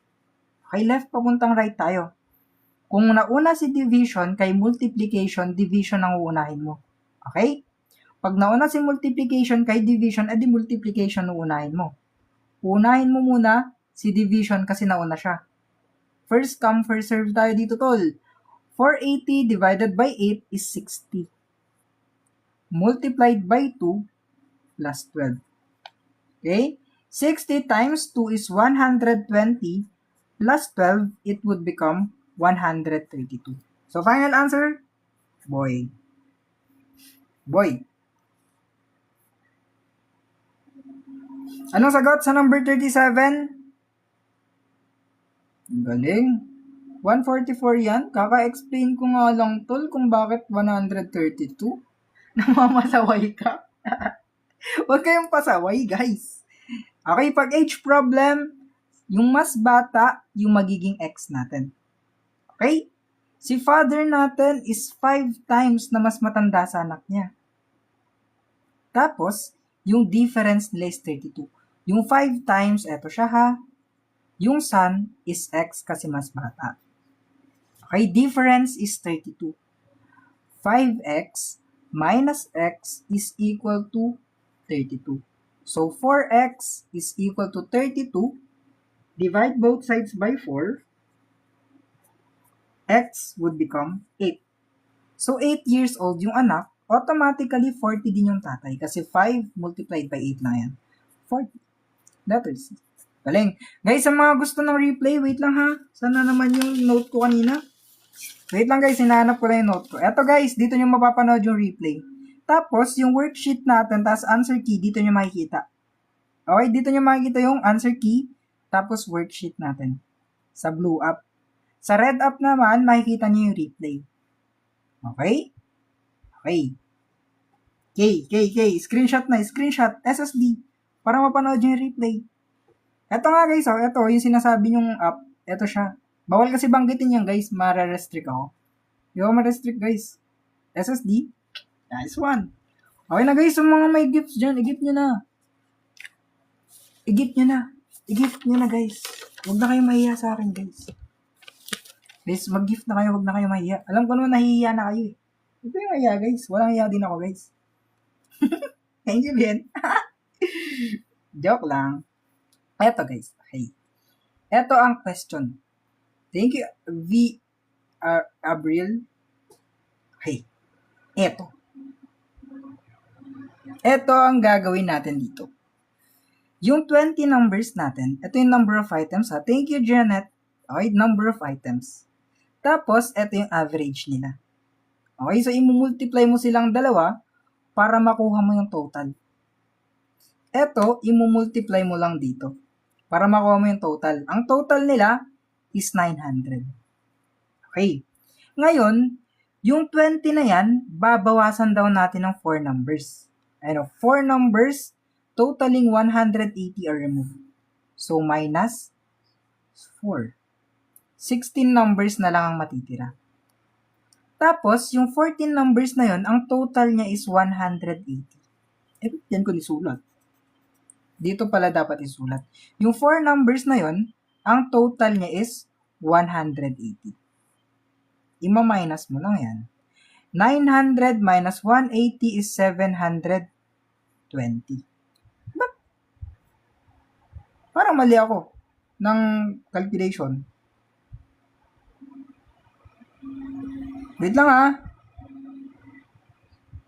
Okay, left papuntang right tayo. Kung nauna si division, kay multiplication, division ang uunahin mo. Okay? Pag nauna si multiplication kay division, edi multiplication ang uunahin mo. Unahin mo muna si division kasi nauna siya. First come, first serve tayo dito, tol. 480 divided by 8 is 60. Multiplied by 2 plus 12. Okay? 60 times 2 is 120 plus 12, it would become 132. So, final answer, boy. Anong sagot sa number 37? Galing. 144 yan? Kaka-explain ko nga lang, tol, kung bakit 132. Namamasaway ka. Huwag kayong pasaway, guys. Okay, pag age problem, yung mas bata, yung magiging x natin. Okay? Si father natin is 5 times na mas matanda sa anak niya. Tapos, yung difference nila is 32. Yung 5 times, eto siya ha. Yung son is x kasi mas bata. Okay, difference is 32. 5x minus x is equal to 32. So, 4x is equal to 32. Divide both sides by 4. X would become 8. So, 8 years old yung anak, automatically 40 din yung tatay kasi 5 multiplied by 8 na yan. 40. That is. Galing. Guys, sa mga gusto ng replay, wait lang ha. Sana naman yung note ko kanina. Wait lang guys, hinahanap ko lang yung note ko. Eto guys, dito nyo mapapanood yung replay. Tapos, yung worksheet natin, tapos answer key, dito nyo makikita. Okay, dito nyo makikita yung answer key, tapos worksheet natin. Sa blue app. Sa red app naman, makikita nyo yung replay. Okay? Okay. Screenshot na, screenshot, SSD, para mapanood nyo yung replay. Eto nga guys, eto, yung sinasabi nyong app, eto siya. Bawal kasi banggitin yan guys, mare-restrict ako. Hindi ako ma-restrict guys. SSD, nice one. Okay na guys, yung mga may gifts dyan, i-gift nyo na. I-gift nyo na guys. Huwag na kayo mahiya sa akin guys. Guys, mag-gift na kayo, huwag na kayo mahiya. Alam ko naman nahihiya na kayo eh. Huwag kayo mahiya guys, walang hiya din ako guys. Thank you Ben. Joke lang. Eto guys, okay. Eto ang question. Thank you, Abril. Okay. Eto. Eto ang gagawin natin dito. Yung 20 numbers natin, ito yung number of items ha. Thank you, Janet. Okay, number of items. Tapos, ito yung average nila. Okay, so imumultiply mo silang dalawa para makuha mo yung total. Ito, imumultiply mo lang dito para makuha mo yung total. Ang total nila is 900. Okay. Ngayon, yung 20 na yan, babawasan daw natin ng 4 numbers. Ano, 4 numbers, totaling 180 are removed. So, minus 4. 16 numbers na lang ang matitira. Tapos, yung 14 numbers na yon, ang total niya is 180. Yan ko nisulat. Dito pala dapat isulat. Yung 4 numbers na yon, ang total niya is 180. Ima-minus mo lang yan. 900 minus 180 is 720. But, parang mali ako ng calculation. Wait lang ha.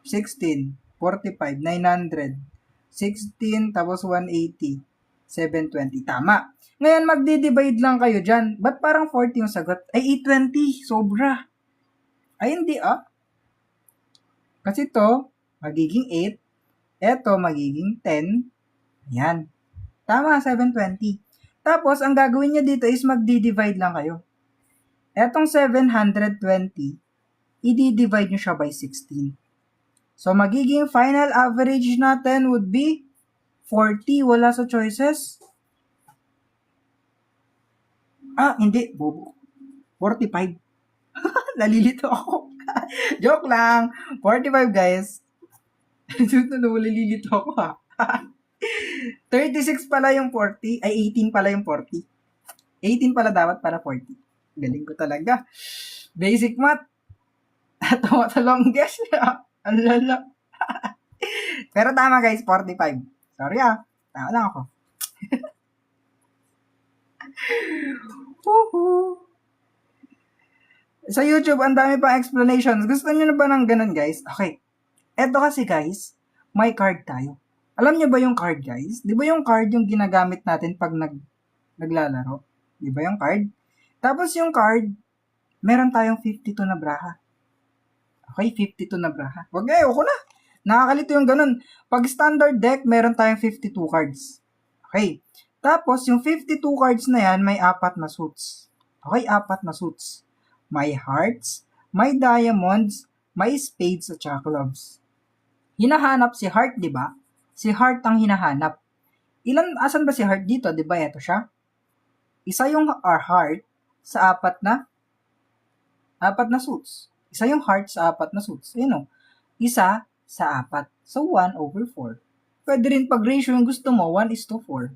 16, 45, 900. 16 tapos 180, 720. Tama. Ngayon, magdi-divide lang kayo dyan. Ba't parang 40 yung sagot? Ay, 820. Sobra. Ay, hindi ah. Kasi to magiging 8. Eto, magiging 10. Ayan. Tama, 720. Tapos, ang gagawin nyo dito is magdi-divide lang kayo. Etong 720, i-divide nyo siya by 16. So, magiging final average natin would be 40. Wala sa choices. Hindi. Bobo. 45. Nalilito ako. Joke lang. 45, guys. Nalilito ako ha. 36 pala yung 40. Ay, 18 pala yung 40. 18 pala dapat para 40. Galing ko talaga. Basic math. Ito the longest. Ang lala. Pero tama guys, 45. Sorry tama lang ako. Sa YouTube, ang dami pang explanations. Gusto niyo na ba ng ganun guys? Okay. Eto kasi guys, may card tayo. Alam niyo ba yung card guys? Di ba yung card yung ginagamit natin pag naglalaro? Di ba yung card? Tapos yung card, meron tayong 52 na braha. Okay, 52 na braha. Wag ayoko na. Nakakalito yung ganun. Pag standard deck, meron tayong 52 cards. Okay. Tapos, yung 52 cards na yan, may 4 na suits. Okay, 4 na suits. May hearts, may diamonds, may spades at saka clubs. Hinahanap si heart, di ba? Si heart ang hinahanap. Asan ba si heart dito? Di ba? Ito siya. Isa yung heart sa 4 na suits. Isa yung heart sa 4 na suits. Ayun o. Isa sa 4. So, 1/4. Pwede rin pag ratio yung gusto mo, 1:4.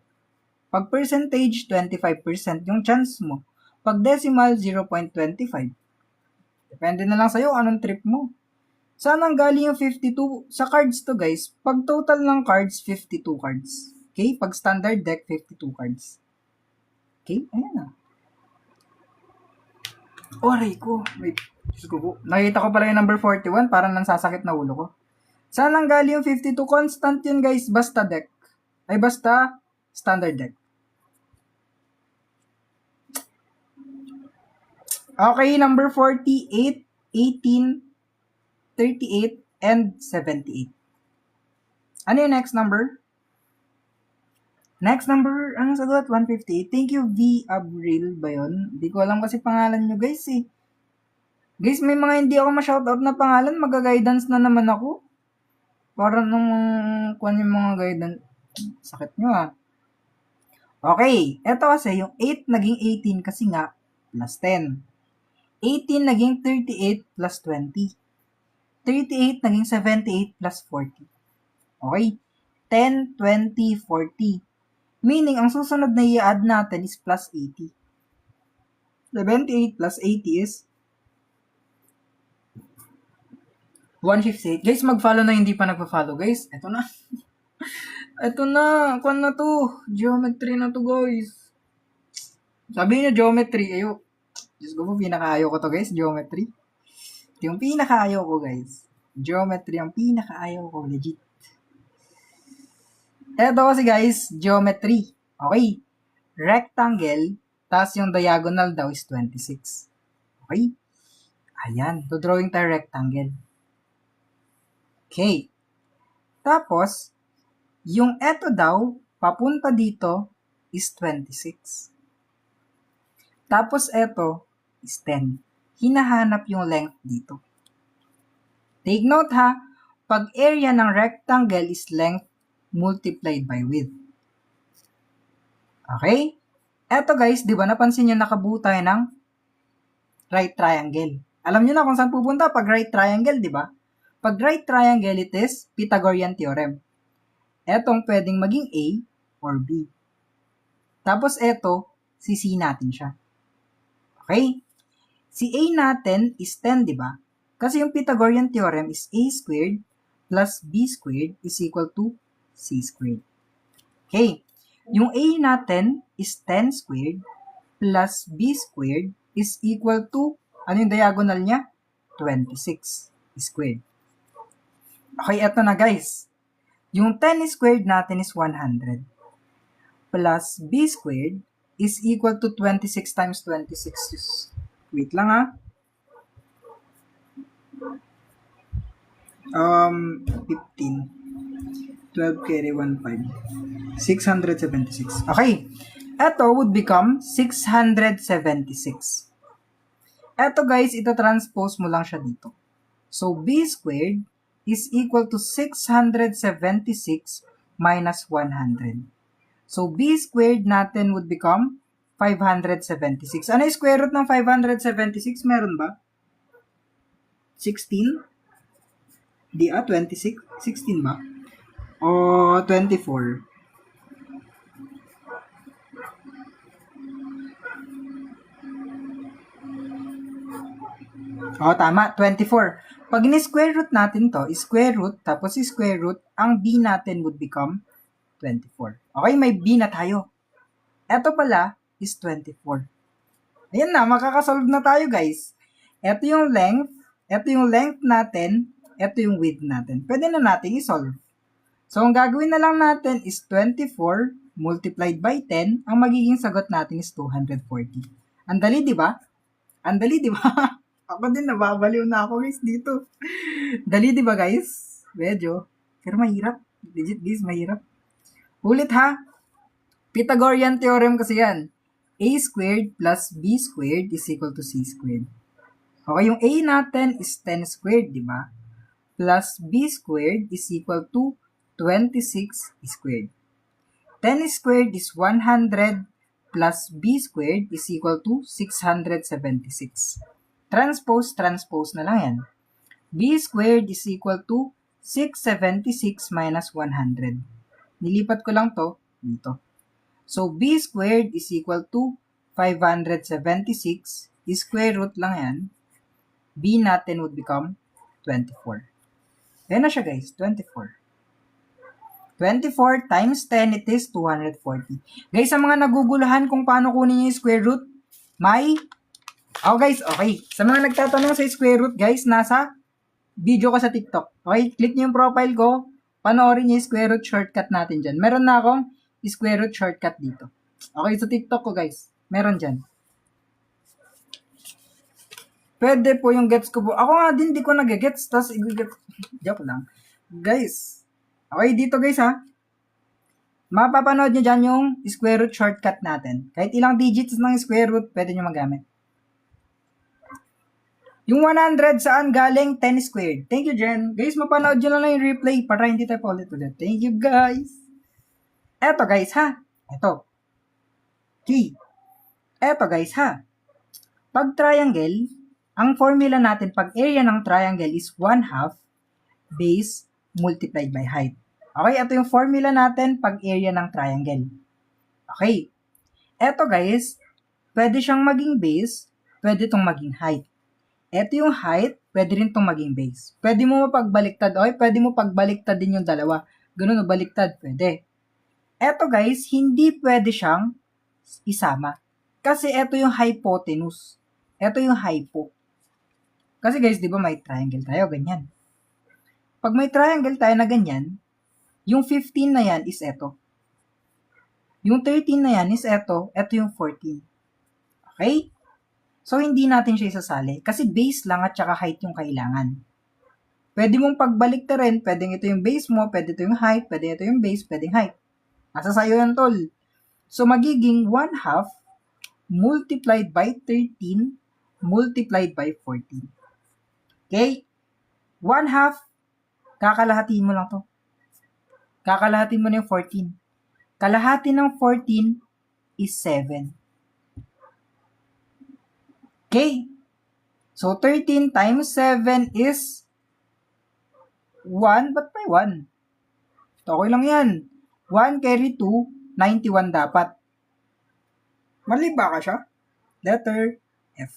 Pag percentage, 25% yung chance mo. Pag decimal, 0.25. Depende na lang sa'yo anong trip mo. Saan ang galing yung 52? Sa cards to guys, pag total ng cards, 52 cards. Okay? Pag standard deck, 52 cards. Okay? Ayan na. Aray ko. Wait. Diyos ko po. Nakita ko pala yung number 41, parang nansasakit na ulo ko. Saan ang galing yung 52? Constant yun guys, basta deck. Ay basta standard deck. Okay, number 48, 18, 38, and 78. Ano yung next number? Next number, ano sagot? 158. Thank you, V. Abril ba yun? Hindi ko alam kasi pangalan nyo guys eh. Guys, may mga hindi ako ma-shoutout na pangalan, mag-guidance na naman ako. Para nung kuhan yung mga guidance. Sakit nyo ah. Okay, eto kasi yung 8 naging 18 kasi nga plus 10. 18 naging 38 plus 20. 38 naging 78 plus 40. Okay? 10, 20, 40. Meaning, ang susunod na i-add natin is plus 80. 78 plus 80 is 158. Guys, mag-follow na hindi pa nagpa-follow, guys. Ito na. Ito na. Kuan na to. Geometry na to, guys. Sabi niyo geometry. Ayo. Diyos ko po, pinakaayaw ko to, guys. Geometry. Ito yung pinakaayaw ko, guys. Geometry ang pinakaayaw ko. Legit. Ito kasi, guys. Geometry. Okay. Rectangle. Tapos yung diagonal daw is 26. Okay. Ayan. Drawing tayo rectangle. Okay. Tapos, yung eto daw, papunta dito is 26. Tapos eto is 10. Hinahanap yung length dito. Take note ha, pag area ng rectangle is length multiplied by width. Okay? Eto guys, di ba napansin nyo nakabuo tayo ng right triangle. Alam nyo na kung saan pupunta pag right triangle, di ba? Pag right triangle, it is Pythagorean theorem. Etong pwedeng maging A or B. Tapos eto, si C natin siya. Okay? Si A natin is 10, di ba? Kasi yung Pythagorean theorem is A squared plus B squared is equal to C squared. Okay. Yung A natin is 10 squared plus B squared is equal to, ano yung diagonal niya? 26 squared. Okay, eto na guys. Yung 10 squared natin is 100 plus B squared is equal to 26 times 26. Wait lang ha. 15. 12 carry 1, 5. 676. Okay. Ito would become 676. Ito guys, ito transpose mo lang siya dito. So, B squared is equal to 676 minus 100. So, B squared natin would become 576. Ano yung square root ng 576? Meron ba? 16? Di 26? 16 ba? O 24? O, tama. 24. Pag ni-square root natin to, square root, tapos square root, ang B natin would become 24. Okay, may B na tayo. Ito pala is 24. Ayan na, makakasolve na tayo guys. Ito yung length natin, ito yung width natin. Pwede na natin i-solve. So, ang gagawin na lang natin is 24 multiplied by 10. Ang magiging sagot natin is 240. Ang dali, di ba? Ang dali, di ba? Ako din, nababaliw na ako guys dito. Dali, di ba guys? Medyo. Pero mahirap. Legit guys, mahirap. Ulit ha. Pythagorean theorem kasi yan. A squared plus B squared is equal to C squared. Okay, yung A natin is 10 squared, di ba? Plus B squared is equal to 26 squared. 10 squared is 100 plus B squared is equal to 676. Transpose na lang yan. B squared is equal to 676 minus 100. Nilipat ko lang to dito. So, B squared is equal to 576. Square root lang yan. B natin would become 24. Ayan na siya guys, 24. 24 times 10, it is 240. Guys, sa mga naguguluhan kung paano kunin yung square root, guys, okay. Sa mga nagtatanong sa square root, guys, nasa video ko sa TikTok. Okay, click nyo yung profile ko, panoorin nyo yung square root shortcut natin dyan. Meron na akong square root shortcut dito. Okay, sa TikTok ko, guys. Meron dyan. Pwede po yung gets ko po. Ako nga din, di ko nag-gets. Tapos, joke lang. Guys. Okay, dito guys ha. Mapapanood nyo dyan yung square root shortcut natin. Kahit ilang digits ng square root, pwede nyo magamit. Yung 100, saan galing? 10 squared. Thank you, Jen. Guys, mapanood nyo lang yung replay para hindi tayo ulit-ulit. Thank you, guys. Eto, guys, ha. Eto. Okay. Eto, guys, ha. Pag triangle, ang formula natin pag area ng triangle is 1/2 base multiplied by height. Okay, ito yung formula natin pag area ng triangle. Okay. Ito guys, pwede siyang maging base, pwede itong maging height. Ito yung height, pwede rin itong maging base. Pwede mo mapagbaliktad, okay, pwede mo pagbaliktad din yung dalawa. Ganun o baliktad, pwede. Ito guys, hindi pwede siyang isama. Kasi ito yung hypotenuse. Ito yung hypo. Kasi guys, di ba may triangle tayo, ganyan. Pag may triangle tayo na ganyan, yung 15 na yan is eto. Yung 13 na yan is eto yung 14. Okay? So, hindi natin siya isasali kasi base lang at saka height yung kailangan. Pwede mong pagbalik ta rin, pwedeng ito yung base mo, pwede ito yung height, pwede ito yung base, pwedeng height. Nasa sayo yan, tol. So, magiging 1/2 multiplied by 13 multiplied by 14. Okay? 1/2, kakalahatiin mo lang to. Kakalahatiin mo na yung 14. Kalahati ng 14 is 7. Okay? So, 13 times 7 is 1. Ba't may 1? Okay lang yan. 1 carry 2, 91 dapat. Mali ba ka siya? Letter F.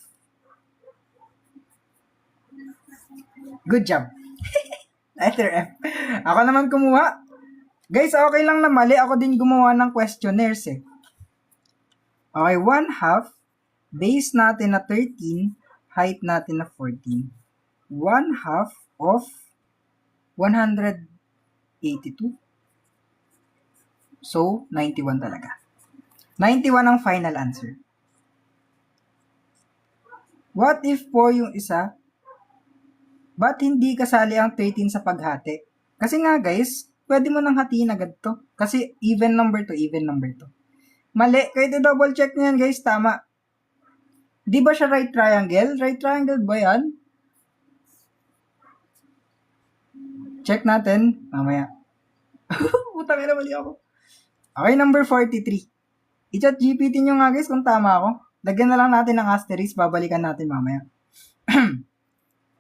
Good job. Letter F. Ako naman kumuha. Guys, okay lang na mali. Ako din gumawa ng questionnaires eh. Okay, 1/2. Base natin na 13. Height natin na 14. 1/2 of 182. So, 91 talaga. 91 ang final answer. What if po yung isa, ba't hindi kasali ang 13 sa paghati? Kasi nga guys, pwede mo nang hatiin agad to. Kasi even number to. Mali. Kahit i-double check nyo yan guys, tama. Di ba siya right triangle? Right triangle ba yan? Check natin. Mamaya. Putang ina, mali ako. Okay, number 43. I-chat GPT nyo nga guys kung tama ako. Lagyan na lang natin ng asterisk. Babalikan natin mamaya.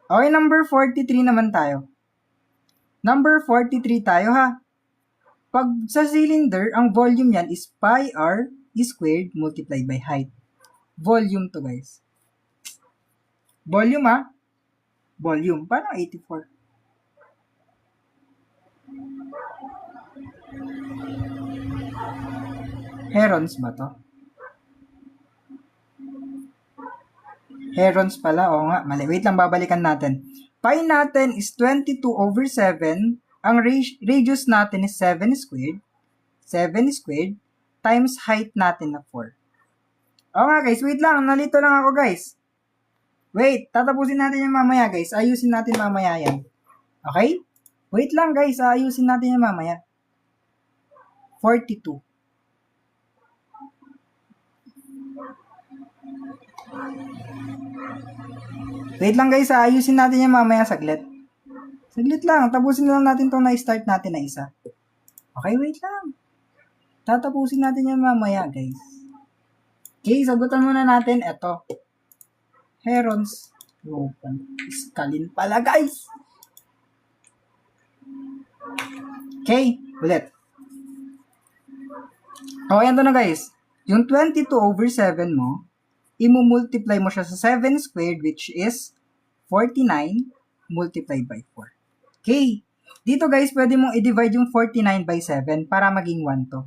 Okay, number 43 naman tayo. Number 43 tayo ha. Pag sa cylinder, ang volume yan is pi r squared multiplied by height. Volume to guys. Volume ha. Volume. Paano 84? Herons ba to? Herons pala. Oo nga. Mali. Wait lang. Babalikan natin. Pi natin is 22/7. Ang radius natin is 7 squared. 7 squared times height natin na 4. Oo nga guys. Wait lang. Nalito lang ako guys. Wait. Tatapusin natin yung mamaya guys. Ayusin natin mamaya yan. Okay? Wait lang guys, ayusin natin yan mamaya. 42. Wait lang guys, ayusin natin yan mamaya saglit. Saglit lang, tapusin lang natin itong na-start natin na isa. Okay, wait lang. Tatapusin natin yan mamaya guys. Okay, sagutan muna natin ito. Herons. Iskalin pala guys. Okay, ulit. Okay, ito na guys. Yung 22 over 7 mo, i-multiply mo siya sa 7 squared which is 49 multiplied by 4. Okay. Dito guys, pwede mong i-divide yung 49 by 7 para maging 1 to.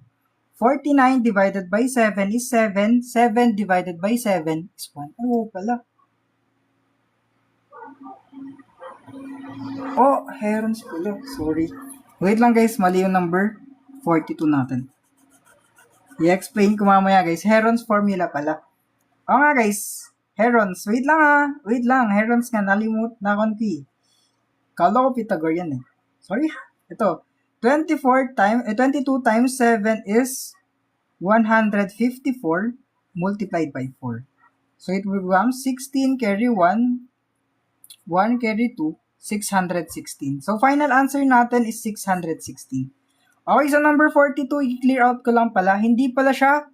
49 divided by 7 is 7. 7 divided by 7 is 1. Oo pala. Oh, herons pala. Sorry. Wait lang guys, mali yung number 42 natin. I-explain ko mamaya guys. Herons formula pala. Oo nga guys. Herons. Wait lang ha. Wait lang. Herons nga. Nalimut na akong key. Kala ko Pythagorean eh. Sorry ha. Ito. 22 times 7 is 154 multiplied by 4. So it will become 16 carry 1. 1 carry 2. 616. So final answer natin is 616. Okay, so number 42, i-clear out ko lang pala. Hindi pala siya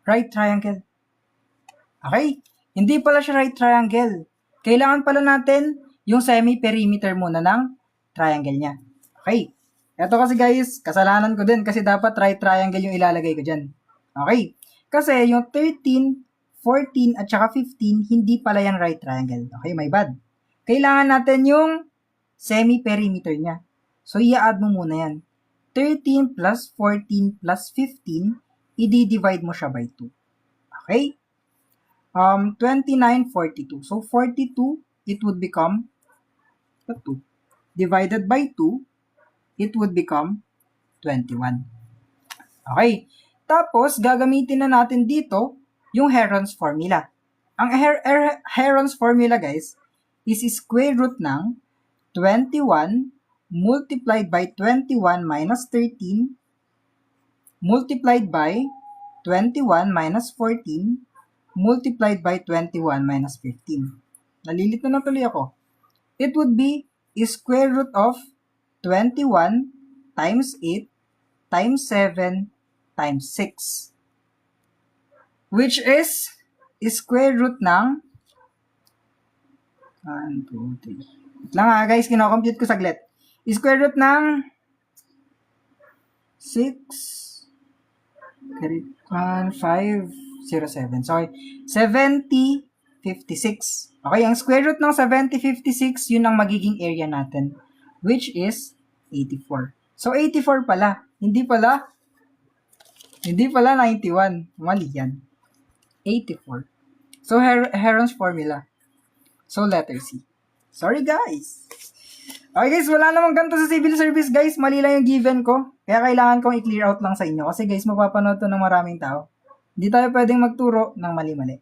right triangle. Okay? Hindi pala siya right triangle. Kailangan pala natin yung semi-perimeter muna ng triangle niya. Okay? Ito kasi guys, kasalanan ko din kasi dapat right triangle yung ilalagay ko dyan. Okay? Kasi yung 13, 14, at saka 15, hindi pala yan right triangle. Okay, my bad. Kailangan natin yung semi-perimeter niya. So, i-add mo muna yan. 13 plus 14 plus 15, i-divide mo siya by 2. Okay? 29, 42. So, 42, it would become 2. Divided by 2, it would become 21. Okay. Tapos, gagamitin na natin dito yung Heron's formula. Ang Heron's formula, guys, is square root ng 21 multiplied by 21 minus 13 multiplied by 21 minus 14 multiplied by 21 minus 15. Nalilito na tuloy ako. It would be square root of 21 times 8 times 7 times 6. Which is square root ng 1, 2, 3. Lang ha guys, kinocompute ko saglit. Square root ng 6, 1, 5, 0, 7. Sorry. 70, 56. Okay, ang square root ng 70, 56, yun ang magiging area natin. Which is 84. So, 84 pala. Hindi pala 91. Mali yan. 84. So, Heron's formula. So, letter C. Sorry, guys. Okay, guys, wala namang ganito sa civil service, guys. Mali lang yung given ko. Kaya kailangan kong i-clear out lang sa inyo. Kasi, guys, mapapanood to ng maraming tao. Hindi tayo pwedeng magturo ng mali-mali.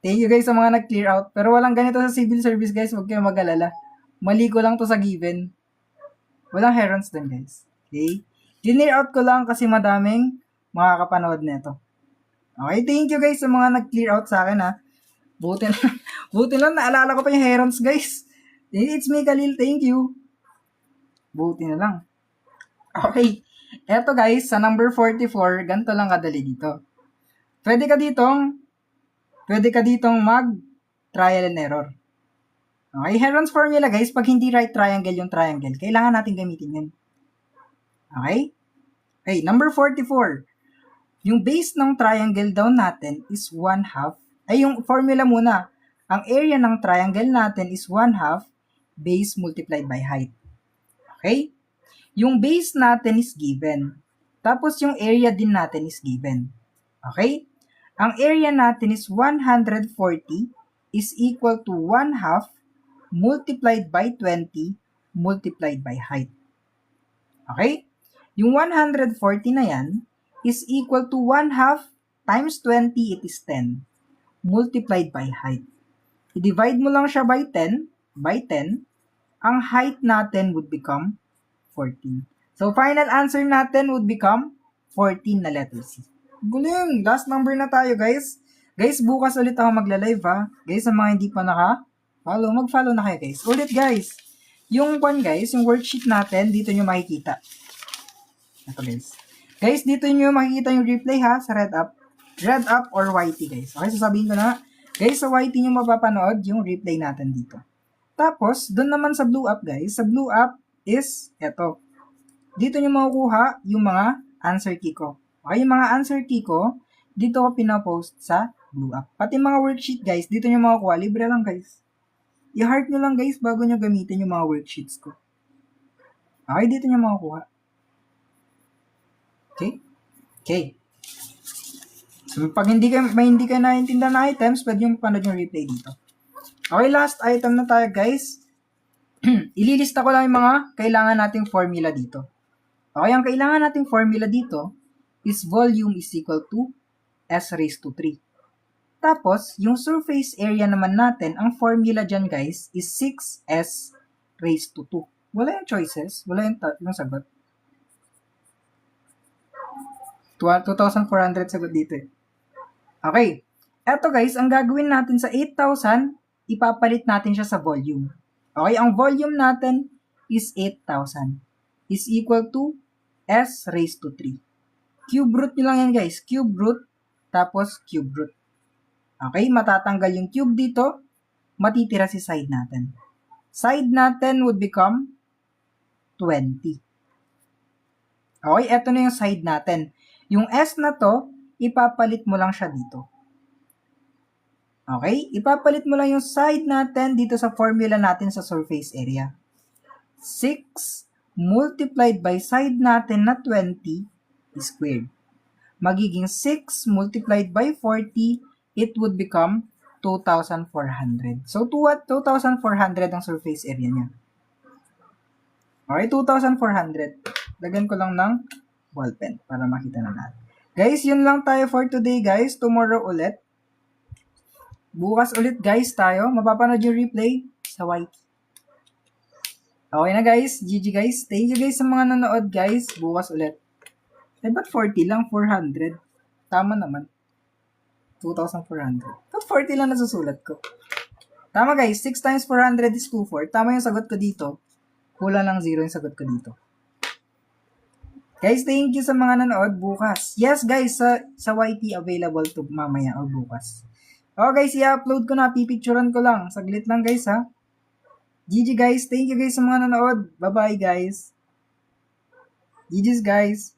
Thank you, guys, sa mga nag-clear out. Pero walang ganito sa civil service, guys. Huwag kayong mag-alala. Mali ko lang to sa given. Walang Herons dun, guys. Okay? Clear out ko lang kasi madaming makakapanood nito. Okay, thank you, guys, sa mga nag-clear out sa akin, ha. Buti lang, naalala ko pa yung Herons, guys. It's me, Khalil. Thank you. Buti na lang. Okay. Eto, guys, sa number 44, ganito lang kadali dito. Pwede ka ditong mag-trial and error. Okay, Heron's formula, guys, pag hindi right triangle yung triangle, kailangan natin gamitin yun. Okay? Okay, number 44. Yung base ng triangle daw natin is 1/2. Ay, yung formula muna. Ang area ng triangle natin is 1/2 base multiplied by height. Okay? Yung base natin is given. Tapos yung area din natin is given. Okay? Ang area natin is 140 is equal to 1/2 multiplied by 20 multiplied by height. Okay? Yung 140 na yan is equal to 1/2 times 20, it is 10 multiplied by height. I-divide mo lang siya by 10, ang height natin would become 14. So, final answer natin would become 14 na letter C. Guling! Last number na tayo, guys. Guys, bukas ulit ako magla-live, ha. Guys, sa mga hindi pa naka-follow, mag-follow na kayo, guys. Ulit, guys. Yung guys, yung worksheet natin, dito nyo makikita. Ito, guys. Guys, dito nyo makikita yung replay, ha, sa red up or YT, guys. Okay, sasabihin ko na. Guys, sa YT nyo mapapanood yung replay natin dito. Tapos, doon naman sa blue up, guys. Sa blue up is, eto. Dito nyo makukuha yung mga answer key ko. Okay, yung mga answer key ko, dito ko pinapost sa blue up. Pati mga worksheet, guys, dito nyo makukuha. Libre lang, guys. I-heart nyo lang, guys, bago nyo gamitin yung mga worksheets ko. Okay, dito nyo makukuha. Okay? Okay. So, pag hindi kayo naiintindihan na items, pwede yung panood yung replay dito. Okay, last item na tayo, guys. Ililista ko lang yung mga kailangan nating formula dito. Okay, ang kailangan nating formula dito is volume is equal to S raised to 3. Tapos, yung surface area naman natin, ang formula dyan, guys, is 6S raised to 2. Wala yung choices. Wala yung sagot. 2,400 sagot dito eh. Okay. Eto guys, ang gagawin natin sa 8,000, ipapalit natin siya sa volume. Okay, ang volume natin is 8,000. Is equal to S raised to 3. Cube root nyo lang yan guys. Cube root, tapos cube root. Okay, matatanggal yung cube dito, matitira si side natin. Side natin would become 20. Okay, eto na yung side natin. Yung S na to, ipapalit mo lang siya dito. Okay, ipapalit mo lang yung side natin dito sa formula natin sa surface area. 6 multiplied by side natin na 20 squared. Magiging 6 multiplied by 40, it would become 2,400. So, 2,400 ang surface area niya. Okay, 2,400. Lagyan ko lang ng ballpen para makita na natin. Guys, yun lang tayo for today, guys. Tomorrow ulit. Bukas ulit, guys, tayo. Mapapanood yung replay sa YT. Okay na, guys. GG, guys. Thank you, guys, sa mga nanood, guys. Bukas ulit. Eh, ba't 40 lang? 400. Tama naman. 2,400. Ba't 40 lang nasusulat ko? Tama, guys. 6 times 400 is 24. Tama yung sagot ko dito. Kulang lang 0 yung sagot ko dito. Guys, thank you sa mga nanood bukas. Yes, guys, sa YT available to mamaya o bukas. Oh, guys, i-upload ko na. Pipicturean ko lang. Saglit lang, guys, ha. GG, guys. Thank you, guys, sa mga nanood. Bye-bye, guys. GG's, guys.